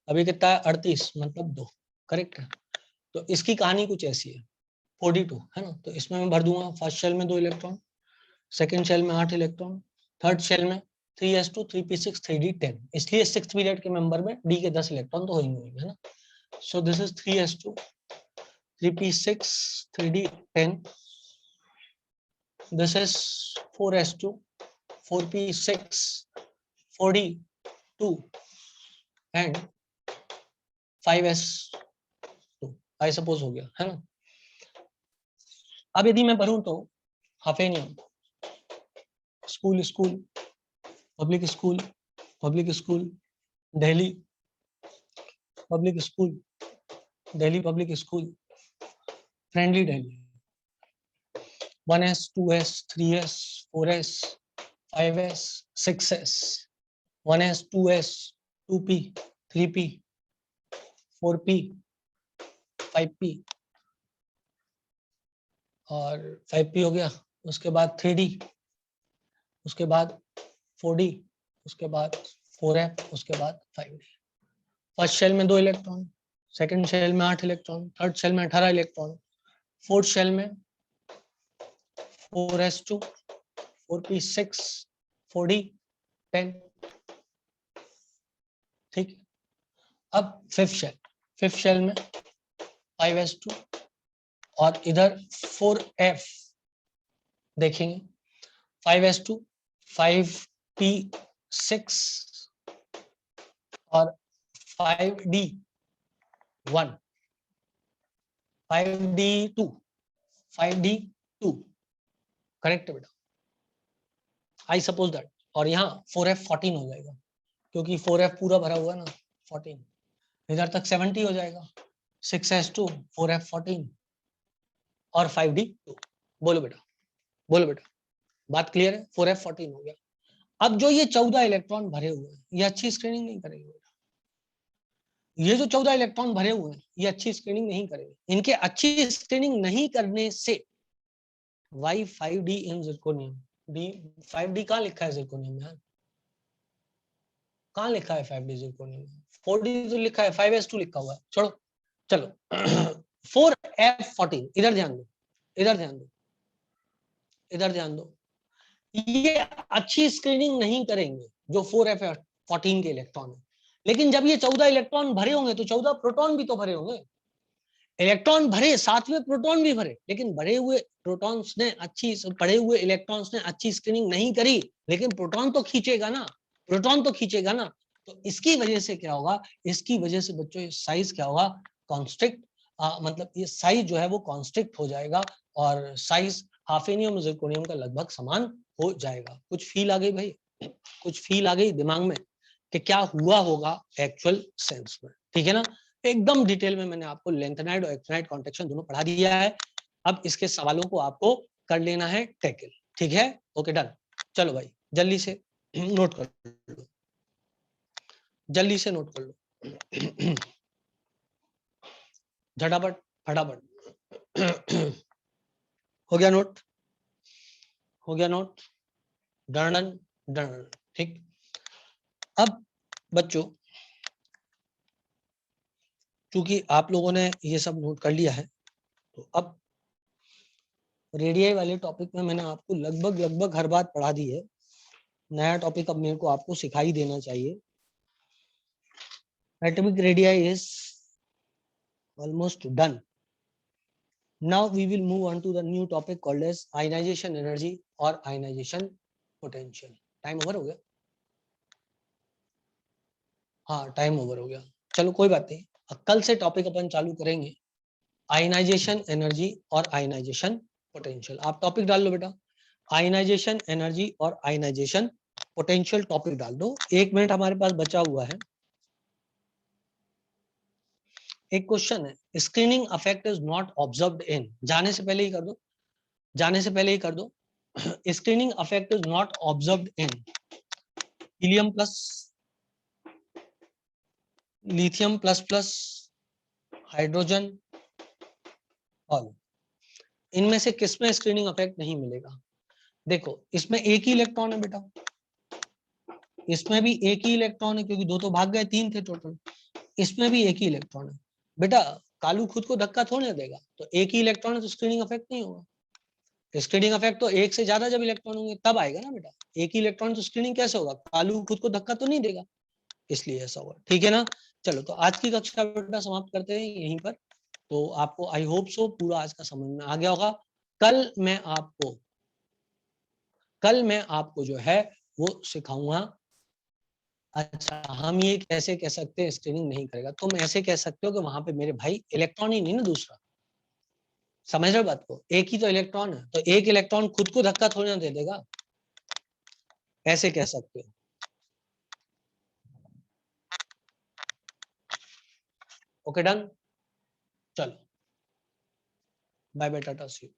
अभी कितना है 38 मतलब 2, correct है। तो इसकी कहानी कुछ ऐसी है, 42 है ना, तो इसमें मैं भर दूंगा फर्स्ट शेल में 2 इलेक्ट्रॉन, सेकंड शेल में 8 इलेक्ट्रॉन, थर्ड शेल में 3s2 3p6 3d 10, इसलिए सिक्स्थ पीरियड के मेंबर में d के 10 इलेक्ट्रॉन तो होंगे है ना। So this is 3s2 3p6 3d 10, this is 4s2 4p6 4d2 and 5s2, I suppose हो गया है ना। अब यदि मैं भरूं तो hafnium school school public school, public school Delhi public school, Delhi public school friendly Delhi 1s 2s 3s 4s 5s 6s 1s 2s 2p 3p 4p 5p और 5p हो गया, उसके बाद 3d, उसके बाद 4d, उसके बाद 4f, उसके बाद 5d। फर्स्ट शेल में 2 इलेक्ट्रॉन, सेकंड शेल में 8 इलेक्ट्रॉन, थर्ड शेल में 18 इलेक्ट्रॉन, फोर्थ शेल में 4s2 4p6 4d 10, ठीक। अब फिफ्थ शेल में 5s2 और इधर 4f देखेंगे, 5s2 5p6 और 5d1 5d2 5d2, करेक्ट है बेटा, आई सपोज दैट। और यहाँ 4f 14 हो जाएगा, क्योंकि 4f पूरा भरा हुआ है ना 14, इधर तक 70 हो जाएगा, 6s2 4f 14 और 5d2। बोलो बेटा, बोलो बेटा, बात क्लियर है, 4f 14 हो गया। अब जो ये 14 इलेक्ट्रॉन भरे हुए हैं ये अच्छी स्क्रीनिंग नहीं करेंगे बेटा, ये जो 14 इलेक्ट्रॉन भरे हुए हैं ये अच्छी स्क्रीनिंग नहीं करेंगे, इनके अच्छी स्क्रीनिंग नहीं करने से वाई 5d इन जिरकोनियम, डी 5d कहाँ लिखा है जिरकोनियम में यार, कहाँ लिखा है 5d जिरकोनियम में, 4d तो लिखा है, 5s2 लिखा हुआ है, छोड़ो चलो 4f14, इधर ध्यान दो, इधर ध्यान दो, इधर ध्यान दो, ये अच्छी स्क्रीनिंग नहीं करेंगे जो 4f14 के इलेक्ट्रॉन है, लेकिन जब ये 14 इलेक्ट्रॉन भरे होंगे तो 14 प्रोटॉन भी तो भरे होंगे, इलेक्ट्रॉन भरे साथ में प्रोटॉन भी भरे, लेकिन भरे हुए प्रोटॉन्स ने अच्छी, पड़े हुए इलेक्ट्रॉन्स ने अच्छी स्क्रीनिंग नहीं करी, लेकिन प्रोटॉन तो खींचेगा ना, प्रोटॉन तो खींचेगा ना, तो इसकी वजह से क्या होगा, इसकी वजह से बच्चों साइज क्या होगा, कॉन्स्ट्रिक्ट, मतलब ये साइज जो है वो कॉन्स्ट्रिक्ट हो जाएगा और साइज हाफेनियम और जिरकोनियम का लगभग समान हो जाएगा। कुछ फील आ गई भाई, कुछ फील आ गई दिमाग में कि क्या हुआ होगा एक्चुअल सेंस में, ठीक है ना। एकदम डिटेल में मैंने आपको लेंथेनाइड और एक्टिनाइड कॉन्ट्रैक्शन दोनों पढ़ा दिया है, अब इसके सवालों को आपको कर लेना है टैकल, ठीक है, ओके डन। चलो भाई जल्दी से नोट कर लो, जल्दी से नोट कर लो झटापट फटाफट हो गया नोट, हो गया नोट, डन डन, ठीक। अब बच्चों चूंकि आप लोगों ने ये सब नोट कर लिया है, तो अब रेडियाई वाले टॉपिक में मैंने आपको लगभग हर बात पढ़ा दी है, नया टॉपिक अब मेरे को आपको सिखाई देना चाहिए। Atomic radii is almost done. Now we will move on to the new topic called as ionization energy और ionization potential. टाइम ओवर हो गया, हाँ टाइम ओवर हो गया, चलो कोई बात नहीं, कल से टॉपिक अपन चालू करेंगे आयनाइजेशन एनर्जी और आयनाइजेशन पोटेंशियल। आप टॉपिक डाल लो बेटा, आयनाइजेशन एनर्जी और आयनाइजेशन पोटेंशियल टॉपिक डाल दो। 1 मिनट हमारे पास बचा हुआ है। एक क्वेश्चन है, screening effect is not observed in, जाने से पहले ही कर दो, जाने से पहले ही कर दो, screening effect is not observed in helium plus, lithium plus plus, hydrogen, और इनमें से किसमें स्क्रीनिंग इफेक्ट नहीं मिलेगा। देखो इसमें एक ही इलेक्ट्रॉन है बेटा, इसमें भी एक ही इलेक्ट्रॉन है क्योंकि 2 तो भाग गए, 3 थे टोटल, इसमें भी एक ही इलेक्ट्रॉन है बेटा, कालू खुद को धक्का थोड़ी ना देगा, तो एक ही इलेक्ट्रॉन है तो स्क्रीनिंग इफेक्ट नहीं होगा। स्क्रीनिंग इफेक्ट तो एक से ज्यादा जब इलेक्ट्रॉन होंगे तब आएगा ना बेटा, एक ही इलेक्ट्रॉन तो स्क्रीनिंग कैसे होगा, कालू खुद को धक्का तो नहीं देगा, इसलिए ऐसा हुआ, ठीक है ना। चलो तो आज की कक्षा बेटा समाप्त करते हैं यहीं पर, तो आपको आई होप सो पूरा आज का समझ में आ गया होगा। कल मैं आपको जो है वो सिखाऊंगा। अच्छा हम ये कैसे कह सकते हैं स्क्रीनिंग नहीं करेगा, तुम ऐसे कह सकते हो कि वहां पे मेरे भाई इलेक्ट्रॉन ही नहीं ना दूसरा, समझ रहे हो बात को, एक ही तो इलेक्ट्रॉन है, तो एक इलेक्ट्रॉन खुद को धक्का थोड़ी ना दे देगा, ऐसे कह सकते हो। ओके डन, चलो bye bye tata see you.